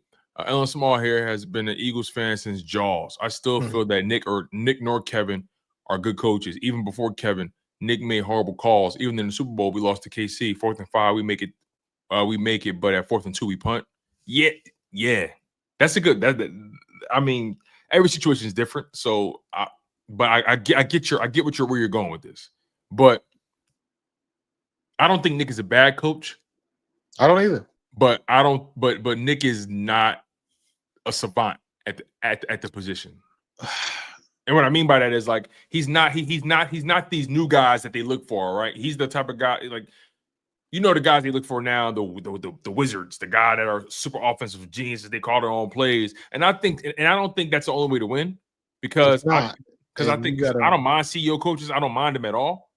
Ellen Small here has been an Eagles fan since Jaws. I still feel that Nick nor Kevin are good coaches. Even before Kevin, Nick made horrible calls. Even in the Super Bowl, we lost to KC. 4th and 5, we make it, but at 4th and 2, we punt. Yeah. That's a good. I mean, every situation is different. So, I get where you're going with this. But I don't think Nick is a bad coach. I don't either. But I don't. But Nick is not a savant at the position. And what I mean by that is like he's not these new guys that they look for. Right? He's the type of guy like. You know the guys they look for now, the wizards, the guy that are super offensive geniuses. They call their own plays, and I don't think that's the only way to win because I don't mind CEO coaches. I don't mind them at all,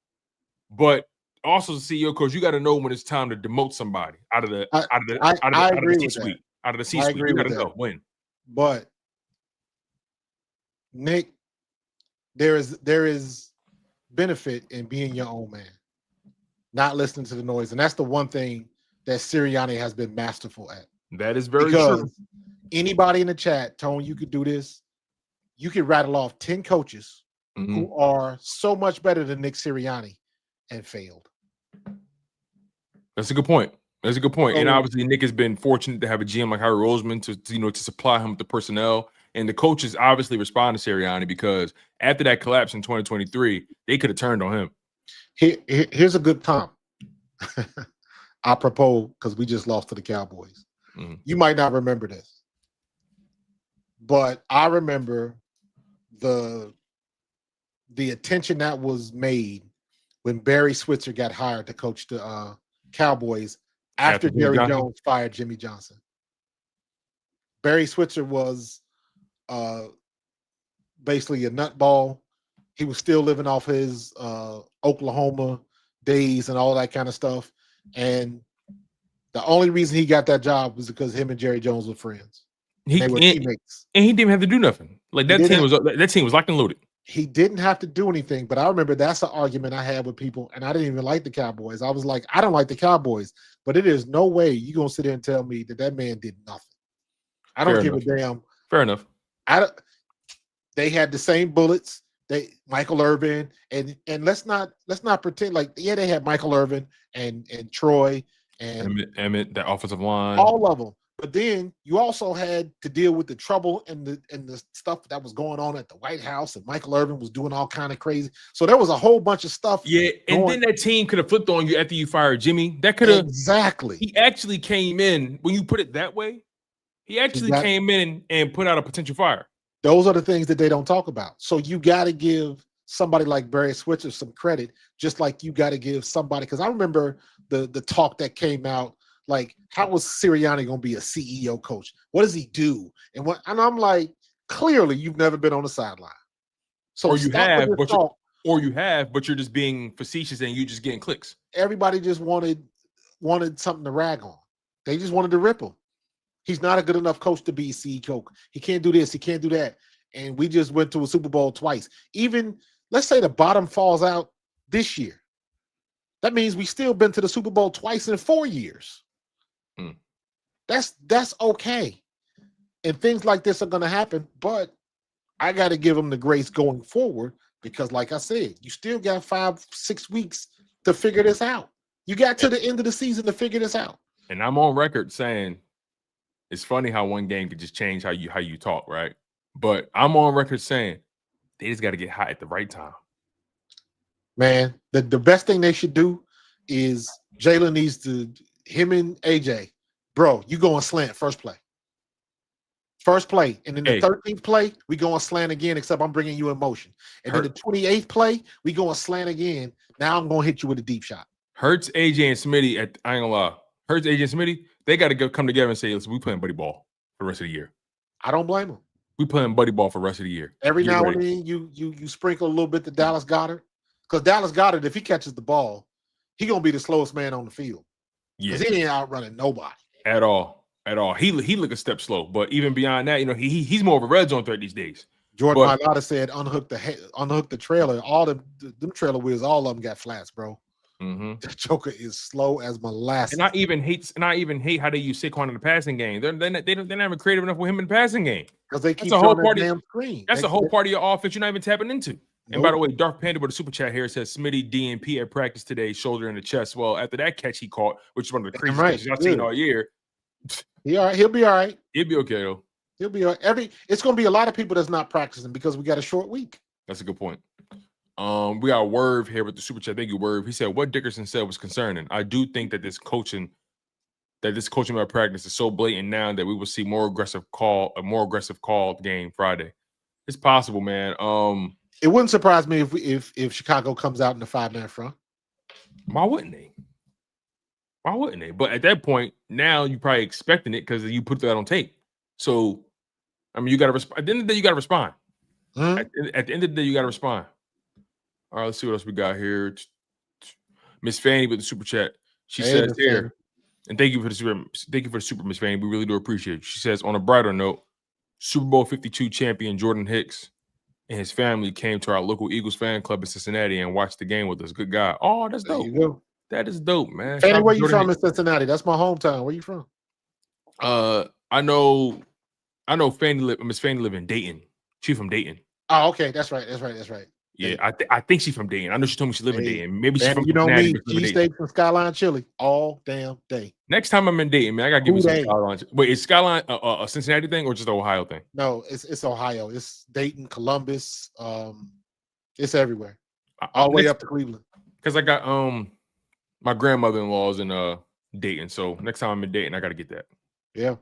but also the CEO coach, you got to know when it's time to demote somebody out of the C-suite. Out of the C-suite, you got to know when. But Nick, there is benefit in being your own man. Not listening to the noise. And that's the one thing that Sirianni has been masterful at. That is very true. Anybody in the chat, Tone, you could do this. You could rattle off 10 coaches who are so much better than Nick Sirianni and failed. That's a good point. And obviously, Nick has been fortunate to have a GM like Harry Roseman to supply him with the personnel. And the coaches obviously respond to Sirianni because after that collapse in 2023, they could have turned on him. Here's a good comp. Apropos, because we just lost to the Cowboys. You might not remember this, but I remember the attention that was made when Barry Switzer got hired to coach the Cowboys after Jerry Jones fired Jimmy Johnson. Barry Switzer was basically a nutball. He was still living off his Oklahoma days and all that kind of stuff. And the only reason he got that job was because him and Jerry Jones were friends. They were teammates. And he didn't have to do nothing. Like that team was locked and loaded. He didn't have to do anything. But I remember that's an argument I had with people, and I didn't even like the Cowboys. I was like, I don't like the Cowboys, but it is no way you're gonna sit there and tell me that man did nothing. I don't give a damn. Fair enough. They had the same bullets. Michael Irvin and let's not pretend like they had Michael Irvin and Troy and Emmett, the offensive line, all of them. But then you also had to deal with the trouble and the stuff that was going on at the White House, and Michael Irvin was doing all kind of crazy. So there was a whole bunch of stuff. Yeah, and then that team could have flipped on you after you fired Jimmy. That could have exactly. He actually came in when you put it that way. He actually came in and put out a potential fire. Those are the things that they don't talk about. So you got to give somebody like Barry Switzer some credit, just like you got to give somebody. Because I remember the talk that came out, like, how was Sirianni going to be a CEO coach? What does he do? And I'm like, clearly you've never been on the sideline. So or you have, but you're just being facetious and you just getting clicks. Everybody just wanted something to rag on. They just wanted to rip him. He's not a good enough coach to be CEO. He can't do this. He can't do that. And we just went to a Super Bowl twice. Even, let's say the bottom falls out this year. That means we still been to the Super Bowl twice in 4 years. That's okay. And things like this are going to happen. But I got to give them the grace going forward because, like I said, you still got 5-6 weeks to figure this out. You got to the end of the season to figure this out. And I'm on record saying, it's funny how one game could just change how you talk, right? But I'm on record saying they just got to get hot at the right time. Man, the best thing they should do is Jalen needs to, him and AJ, bro, you go on slant first play. First play. And then the Hey. 13th play, we go on slant again, except I'm bringing you in motion. And then the 28th play, we go on slant again. Now I'm going to hit you with a deep shot. Hurts, AJ, and Smitty, I ain't gonna lie. Hurts, AJ, and Smitty, they got to come together and say, listen, we playing buddy ball for the rest of the year. I don't blame them. We playing buddy ball for the rest of the year. Every now and then you sprinkle a little bit to Dallas Goedert. Because Dallas Goedert, if he catches the ball, he going to be the slowest man on the field. Yeah. Because he ain't outrunning nobody. At all. He look a step slow. But even beyond that, he's more of a red zone threat these days. Jordan Mailata said unhook the trailer. All them trailer wheels, all of them got flats, bro. Mm-hmm. The Joker is slow as molasses. And I even hate how they use Saquon in the passing game. They're not even creative enough with him in the passing game. Because they keep showing that damn screen. That's the whole part of your offense you're not even tapping into. Nope. And by the way, Dark Panda with a super chat here says Smitty DNP at practice today, shoulder in the chest. Well, after that catch he caught, which is one of the craziest catches I've seen all year. He'll be all right. He'll be okay though. He'll be all right. It's going to be a lot of people that's not practicing because we got a short week. That's a good point. We got Werv here with the super chat. Thank you, Werv. He said what Dickerson said was concerning. I do think that this coaching about practice is so blatant now that we will see a more aggressive call game Friday. It's possible, man. It wouldn't surprise me if Chicago comes out in the 5-man front. Why wouldn't they? But at that point, now you're probably expecting it because you put that on tape. So, I mean, you got to respond. At the end of the day, you got to respond. Mm-hmm. At the end of the day, you got to respond. All right, let's see what else we got here. Miss Fanny with the super chat. She says here, and thank you for the super, Miss Fanny. We really do appreciate it. She says, on a brighter note, Super Bowl 52 champion Jordan Hicks and his family came to our local Eagles fan club in Cincinnati and watched the game with us. Good guy. Oh, that's dope. There you go. That is dope, man. Fanny, where you from in Cincinnati? That's my hometown. Where you from? I know Miss Fanny live in Dayton. She's from Dayton. Oh, okay. That's right. Yeah, I think she's from Dayton. I know she told me she live in Dayton. Maybe she's from me. Cheesesteak from Skyline Chili all damn day. Next time I'm in Dayton, man, I gotta give you some Skyline. Wait, is Skyline a Cincinnati thing or just an Ohio thing? No, it's Ohio. It's Dayton, Columbus. It's everywhere. All the way up to Cleveland. Because I got my grandmother-in-law's in Dayton. So next time I'm in Dayton, I gotta get that. Yeah.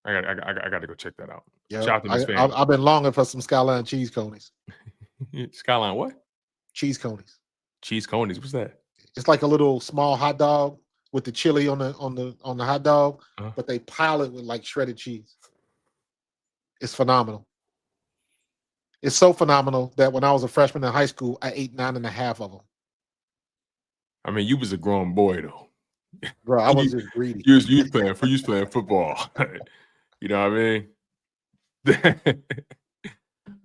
I gotta go check that out. Yeah, shout out to Miss Fanny. I've been longing for some Skyline cheese conies. Skyline what? Cheese conies. Cheese conies. What's that? It's like a little small hot dog with the chili on the hot dog, but they pile it with like shredded cheese. It's phenomenal. It's so phenomenal that when I was a freshman in high school, I ate 9.5 of them. I mean, you was a grown boy though. Bro, I was just greedy. You was playing football. You know what I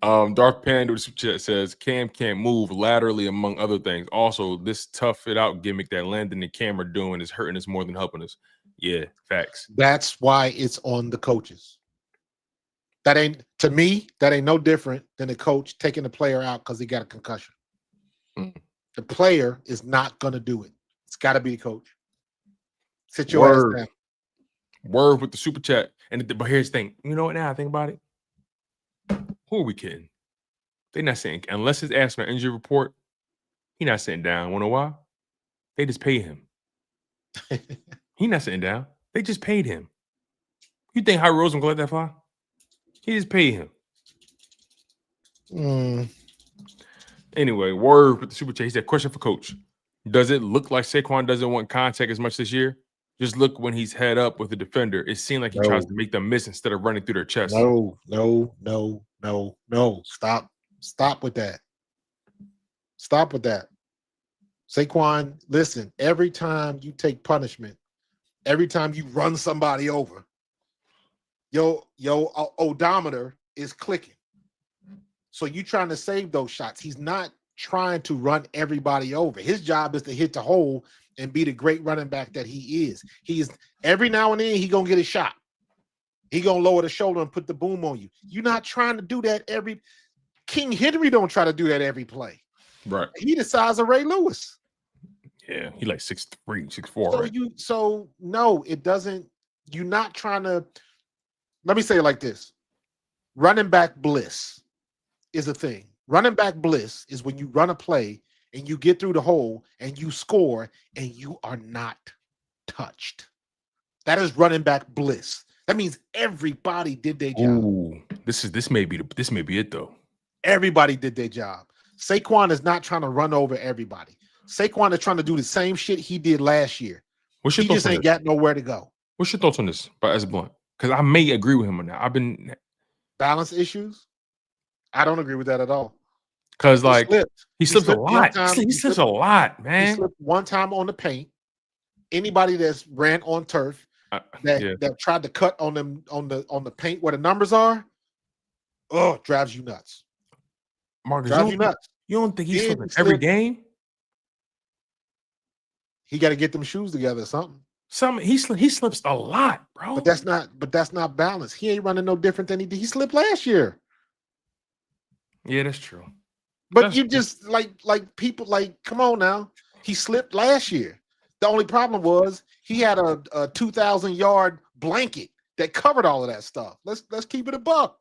mean? Dark Panda says Cam can't move laterally, among other things. Also, this tough it out gimmick that Landon and Cam are doing is hurting us more than helping us. Yeah, facts. That's why it's on the coaches. That ain't no different than a coach taking the player out because he got a concussion. The player is not gonna do it. It's got to be the coach. Sit your ass down. Word with the super chat. But here's the thing. You know what? Now I think about it. Who are we kidding? They're not saying unless his ass on an injury report, he not sitting down. Wanna know why? They just pay him. He not sitting down. They just paid him. You think Harry Rosen gonna let that fly? He just paid him. Anyway, word with the super chat. He said, question for coach. Does it look like Saquon doesn't want contact as much this year? Just look when he's head up with the defender. It seemed like he tries to make them miss instead of running through their chest. No. Stop with that. Stop with that. Saquon, listen, every time you take punishment, every time you run somebody over, your odometer is clicking. So you trying to save those shots. He's not trying to run everybody over. His job is to hit the hole and be the great running back that he is. He is every now and then he gonna get a shot. He gonna lower the shoulder and put the boom on you. You're not trying to do that every. King Henry don't try to do that every play. Right. He the size of Ray Lewis. Yeah, he like 6'3", 6'4". So right? No, it doesn't. You're not trying to. Let me say it like this: running back bliss is a thing. Running back bliss is when you run a play and you get through the hole and you score and you are not touched. That is running back bliss. That means everybody did their job. Ooh, this may be it though. Everybody did their job. Saquon is not trying to run over everybody. Saquon is trying to do the same shit he did last year. What's your He thoughts just on ain't this? got nowhere to go. What's your thoughts on this by S Blunt? Because I may agree with him on that. I've been Balance issues. I don't agree with that at all. because like he slips a slipped one lot. time. He slips a lot, He man. slipped one time on the paint. Anybody that's ran on turf that tried to cut on them on the paint where the numbers are, drives you nuts. Marcus, Drives you nuts. you don't think he's Then slipping he every slipped. game? He got to get them shoes together or something. He slips a lot, bro. But that's not balance. He ain't running no different than he did. He slipped last year. Yeah, that's true. But That's you true. just like people like, come on now. He slipped last year. The only problem was he had a 2,000 yard blanket that covered all of that stuff. Let's keep it a buck.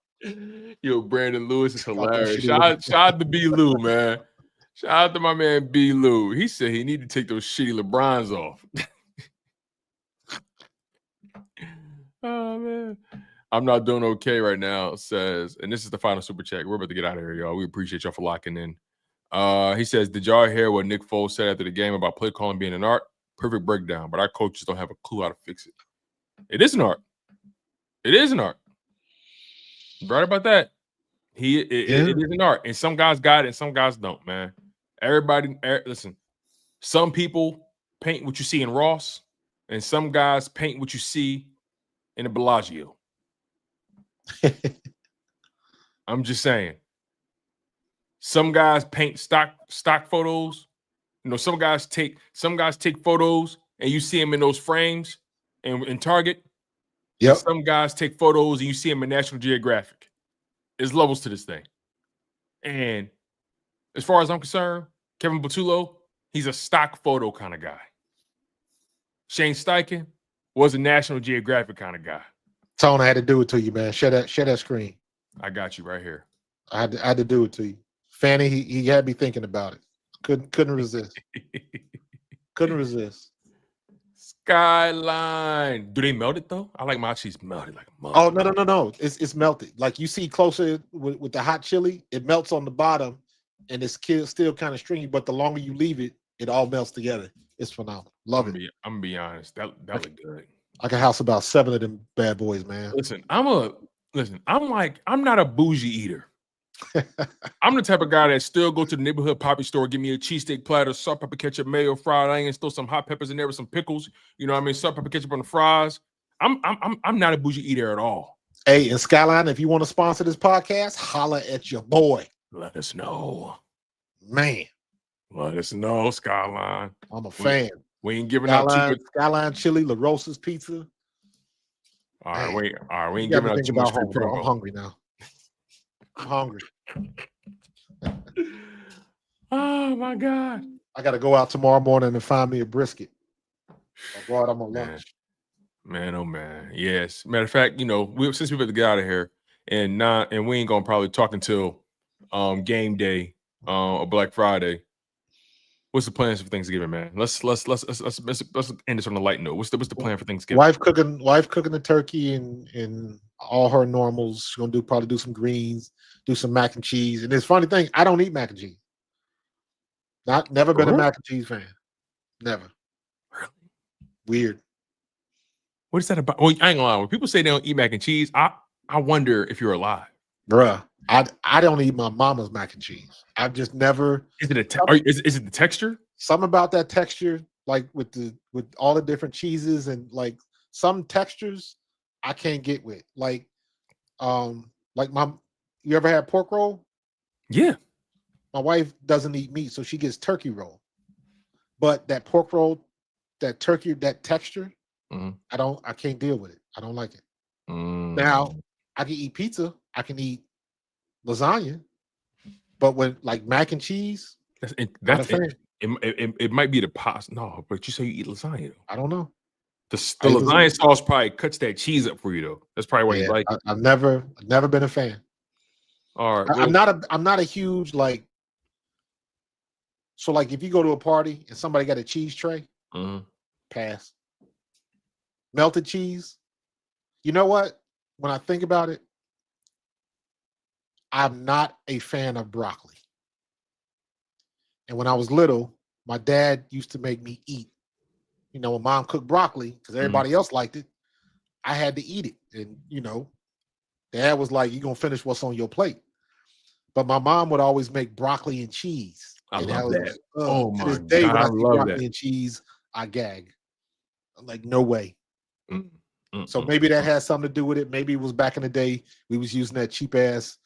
Yo, Brandon Lewis is hilarious. shitty Shout out to B. Lou, man. Shout out to my man B. Lou. He said he need to take those shitty LeBrons off. Oh man. I'm not doing okay right now, says, and this is the final super chat. We're about to get out of here, y'all. We appreciate y'all for locking in. He says, did y'all hear what Nick Foles said after the game about play calling being an art? Perfect breakdown, but our coaches don't have a clue how to fix it. It is an art. It is an art. Right about that. It is an art, and some guys got it, and some guys don't. Man, listen. Some people paint what you see in Ross, and some guys paint what you see in the Bellagio. I'm just saying. Some guys paint stock photos. You know, some guys take photos, and you see them in those frames in Target. Yep. And some guys take photos, and you see them in National Geographic. There's levels to this thing. And as far as I'm concerned, Kevin Butullo, he's a stock photo kind of guy. Shane Steichen was a National Geographic kind of guy. Tone, I had to do it to you, man. Share that screen. I got you right here. I had to do it to you. Fanny, he had me thinking about it. Couldn't resist. Couldn't resist. Skyline. Do they melt it though? I like my cheese melted like a mug. Oh no. It's melted. Like you see closer with the hot chili, it melts on the bottom, and it's still kind of stringy. But the longer you leave it, it all melts together. It's phenomenal. Love it. I'm gonna be honest. That looked good. I can house about 7 of them bad boys, man. Listen, I'm not a bougie eater. I'm the type of guy that still go to the neighborhood poppy store, give me a cheesesteak platter, salt, pepper, ketchup, mayo, fried onions, throw some hot peppers in there with some pickles. You know what I mean? Salt, pepper, ketchup on the fries. I'm not a bougie eater at all. Hey, and Skyline, if you want to sponsor this podcast, holla at your boy. Let us know. Man. Let us know, Skyline. I'm a fan. We ain't giving out too much. Skyline Chili, La Rosa's Pizza. All right, we ain't giving out too much free promo. I'm hungry now. I'm hungry. Oh my God. I gotta go out tomorrow morning and find me a brisket. I brought them on lunch. Man, oh man. Yes. Matter of fact, since we're about to get out of here and we ain't gonna probably talk until game day or Black Friday. What's the plans for Thanksgiving, man? Let's end this on a light note. What's the plan for Thanksgiving? Wife cooking the turkey and all her normals. She's gonna probably do some greens, do some mac and cheese. And it's funny thing, I don't eat mac and cheese. Never been a mac and cheese fan. Never. Really? Weird. What is that about? Well, I ain't gonna lie. When people say they don't eat mac and cheese, I wonder if you're alive. Bruh. I don't eat my mama's mac and cheese. I've just never. Is it is it the texture? Something about that texture, like with all the different cheeses and like some textures, I can't get with. Like you ever had pork roll? Yeah. My wife doesn't eat meat, so she gets turkey roll. But that pork roll, that turkey, that texture, I can't deal with it. I don't like it. Now I can eat pizza. I can eat lasagna, but when like mac and cheese, it might be the pasta. No, but you say you eat lasagna. I don't know. The lasagna sauce probably cuts that cheese up for you though. That's probably why you like it. I've never been a fan. All right, I'm not a huge like. So like if you go to a party and somebody got a cheese tray, pass. Melted cheese, You know what? When I think about it, I'm not a fan of broccoli. And when I was little, my dad used to make me eat. You know, when mom cooked broccoli, because everybody else liked it, I had to eat it. And, you know, dad was like, you're going to finish what's on your plate. But my mom would always make broccoli and cheese. I And love that. To My this day, God, when I I see love broccoli that. and cheese, I gag. I'm like, no way. Mm, So maybe that has something to do with it. Maybe it was back in the day we was using that cheap ass,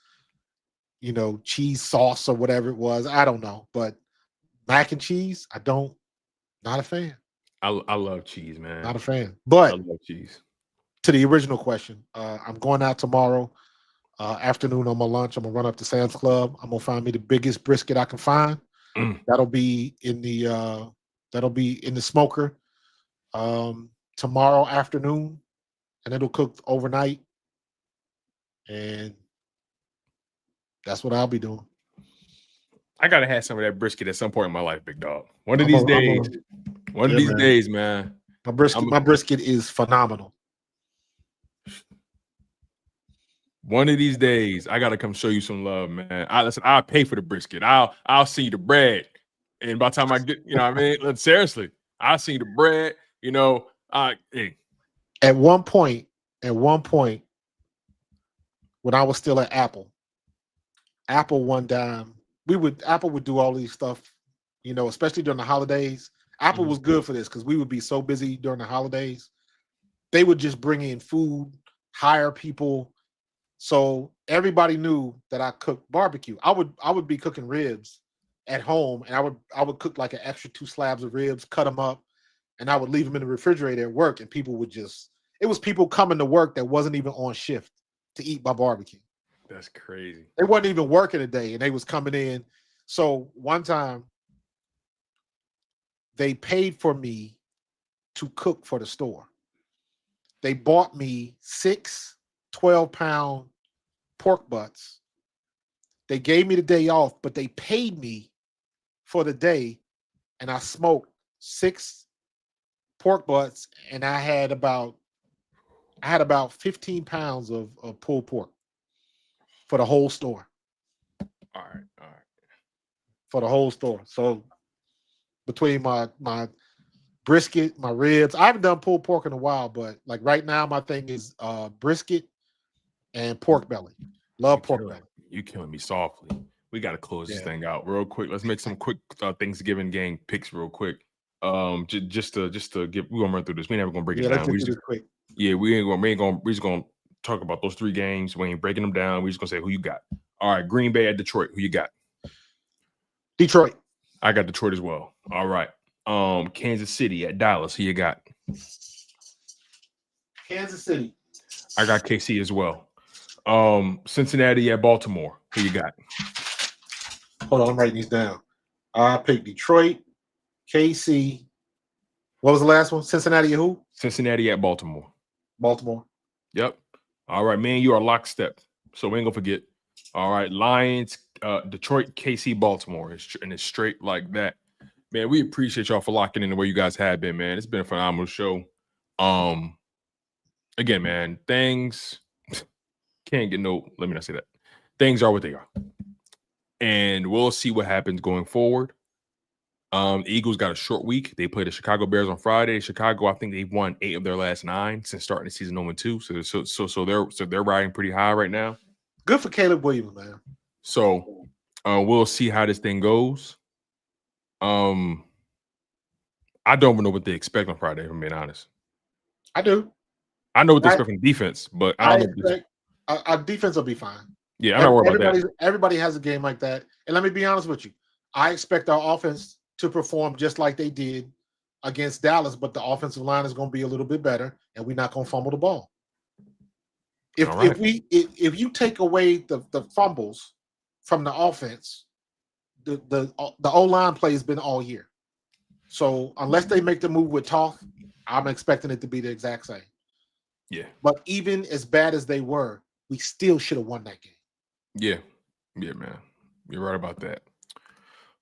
you know, cheese sauce or whatever it was. I don't know. But mac and cheese, not a fan. I love cheese, man. Not a fan. I But love cheese. to the original question, I'm going out tomorrow afternoon on my lunch. I'm gonna run up to Sam's Club. I'm gonna find me the biggest brisket I can find. Mm. That'll be in the smoker tomorrow afternoon, and it'll cook overnight. And that's what I'll be doing. I gotta have some of that brisket at some point in my life, big dog. One of I'm these a- days. One of Yeah, these man. days, man. My brisket is phenomenal. One of these days, I gotta come show you some love, man. I'll pay for the brisket. I'll see the bread. And by the time I get, you know what I mean? Like, seriously, I'll see the bread, you know. Hey, At one point, when I was still at Apple one time, Apple would do all these stuff, you know, especially during the holidays. Apple was good for this because we would be so busy during the holidays. They would just bring in food, hire people. So everybody knew that I cooked barbecue. I would be cooking ribs at home, and I would cook like an extra 2 slabs of ribs, cut them up, and I would leave them in the refrigerator at work, and people would it was people coming to work that wasn't even on shift to eat my barbecue. that's crazy. They wasn't even working a day, and they was coming in. So one time they paid for me to cook for the store. They bought me 6 12-pound pork butts. They gave me the day off, but they paid me for the day, and I smoked 6 pork butts, and I had about 15 pounds of pulled pork for the whole store. All right. For the whole store. So between my brisket, my ribs, I haven't done pulled pork in a while, but like right now, my thing is brisket and pork belly. Love pork belly. You killing me softly. We got to close this Yeah. thing out real quick. Let's make some quick Thanksgiving gang picks real quick. Just to get, we're gonna run through this. We never gonna break it Let's down. get through this quick. Yeah, we're just gonna talk about those 3 games. We ain't breaking them down. We're just gonna say who you got. All right, Green Bay at Detroit. Who you got? Detroit. I got Detroit as well. All right. Kansas City at Dallas. Who you got? Kansas City. I got KC as well. Cincinnati at Baltimore. Who you got? Hold on, I'm writing these down. I picked Detroit, KC. What was the last one? Cincinnati at who? Cincinnati at Baltimore. Baltimore. Yep. All right, man. You are lockstep. So we ain't gonna forget. All right, Lions, Detroit, KC, Baltimore. And it's straight like that. Man, we appreciate y'all for locking in the way you guys have been, man. It's been a phenomenal show. Again, man, things can't get no, let me not say that. Things are what they are. And we'll see what happens going forward. The Eagles got a short week. They played the Chicago Bears on Friday. Chicago, I think they've won 8 of their last 9 since starting the season 0-2. So they're riding pretty high right now. Good for Caleb Williams, man. So we'll see how this thing goes. I don't even know what they expect on Friday, if I'm being honest. I do. I know what they expect from defense, but I don't know. Our defense will be fine. Yeah, I'm not worried about that. Everybody has a game like that. And let me be honest with you. I expect our offense to perform just like they did against Dallas, but the offensive line is going to be a little bit better, and we're not going to fumble the ball. If you take away the fumbles from the offense, the O-line play has been all year. So unless they make the move with Toth, I'm expecting it to be the exact same. Yeah. But even as bad as they were, we still should have won that game. Yeah. Yeah, man. You're right about that.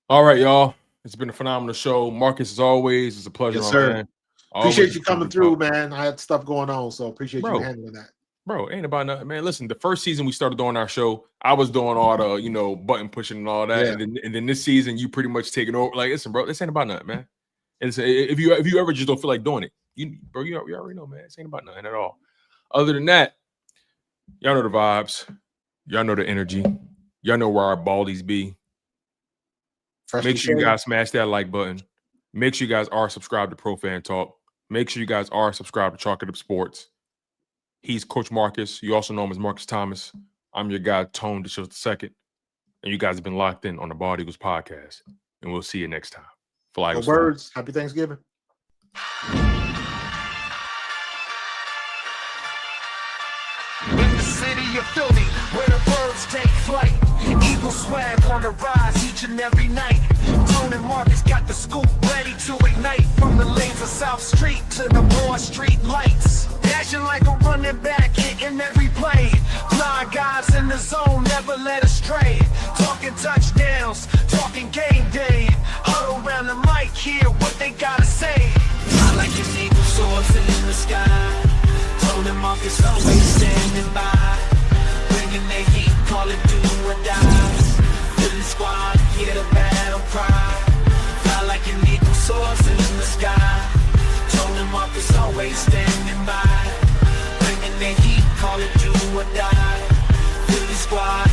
All right, y'all. It's been a phenomenal show. Marcus, as always, it's a pleasure, Yes, my sir. man. Appreciate you coming through, man. I had stuff going on, so appreciate Bro. you handling that. Bro, ain't about nothing, man. Listen, the first season we started doing our show, I was doing all the, button pushing and all that, Yeah. and then this season you pretty much taking over. Like, listen, bro, this ain't about nothing, man. And if you ever just don't feel like doing it, you already know, man. This ain't about nothing at all. Other than that, y'all know the vibes, y'all know the energy, y'all know where our baldies be. Make sure you guys smash that like button. Make sure you guys are subscribed to Pro Fan Talk. Make sure you guys are subscribed to Chalk It Up Sports. He's Coach Marcus. You also know him as Marcus Thomas. I'm your guy, Tone DeShields II. And you guys have been locked in on the Bald Eagles podcast. And we'll see you next time. Fly Eagles. Birds. Happy Thanksgiving. In the city of Philly, where the birds take flight, Eagle swag on the rise each and every night. Tone and Marcus got the scoop ready to ignite. From the lanes of South Street to the Broad Street lights, dashing like a running back, hitting every play. Blind guys in the zone, never led astray. Talking touchdowns, talking game day. Huddle around the mic, hear what they gotta say. I like an eagle soaring in the sky. Tone and Marcus always standing by, bringing their heat, call it do or die. Philly squad, hear the battle cry. Fly like an eagle soaring in the sky. Tone and Marcus always standing by, bringing their heat, call it do or die. Philly squad.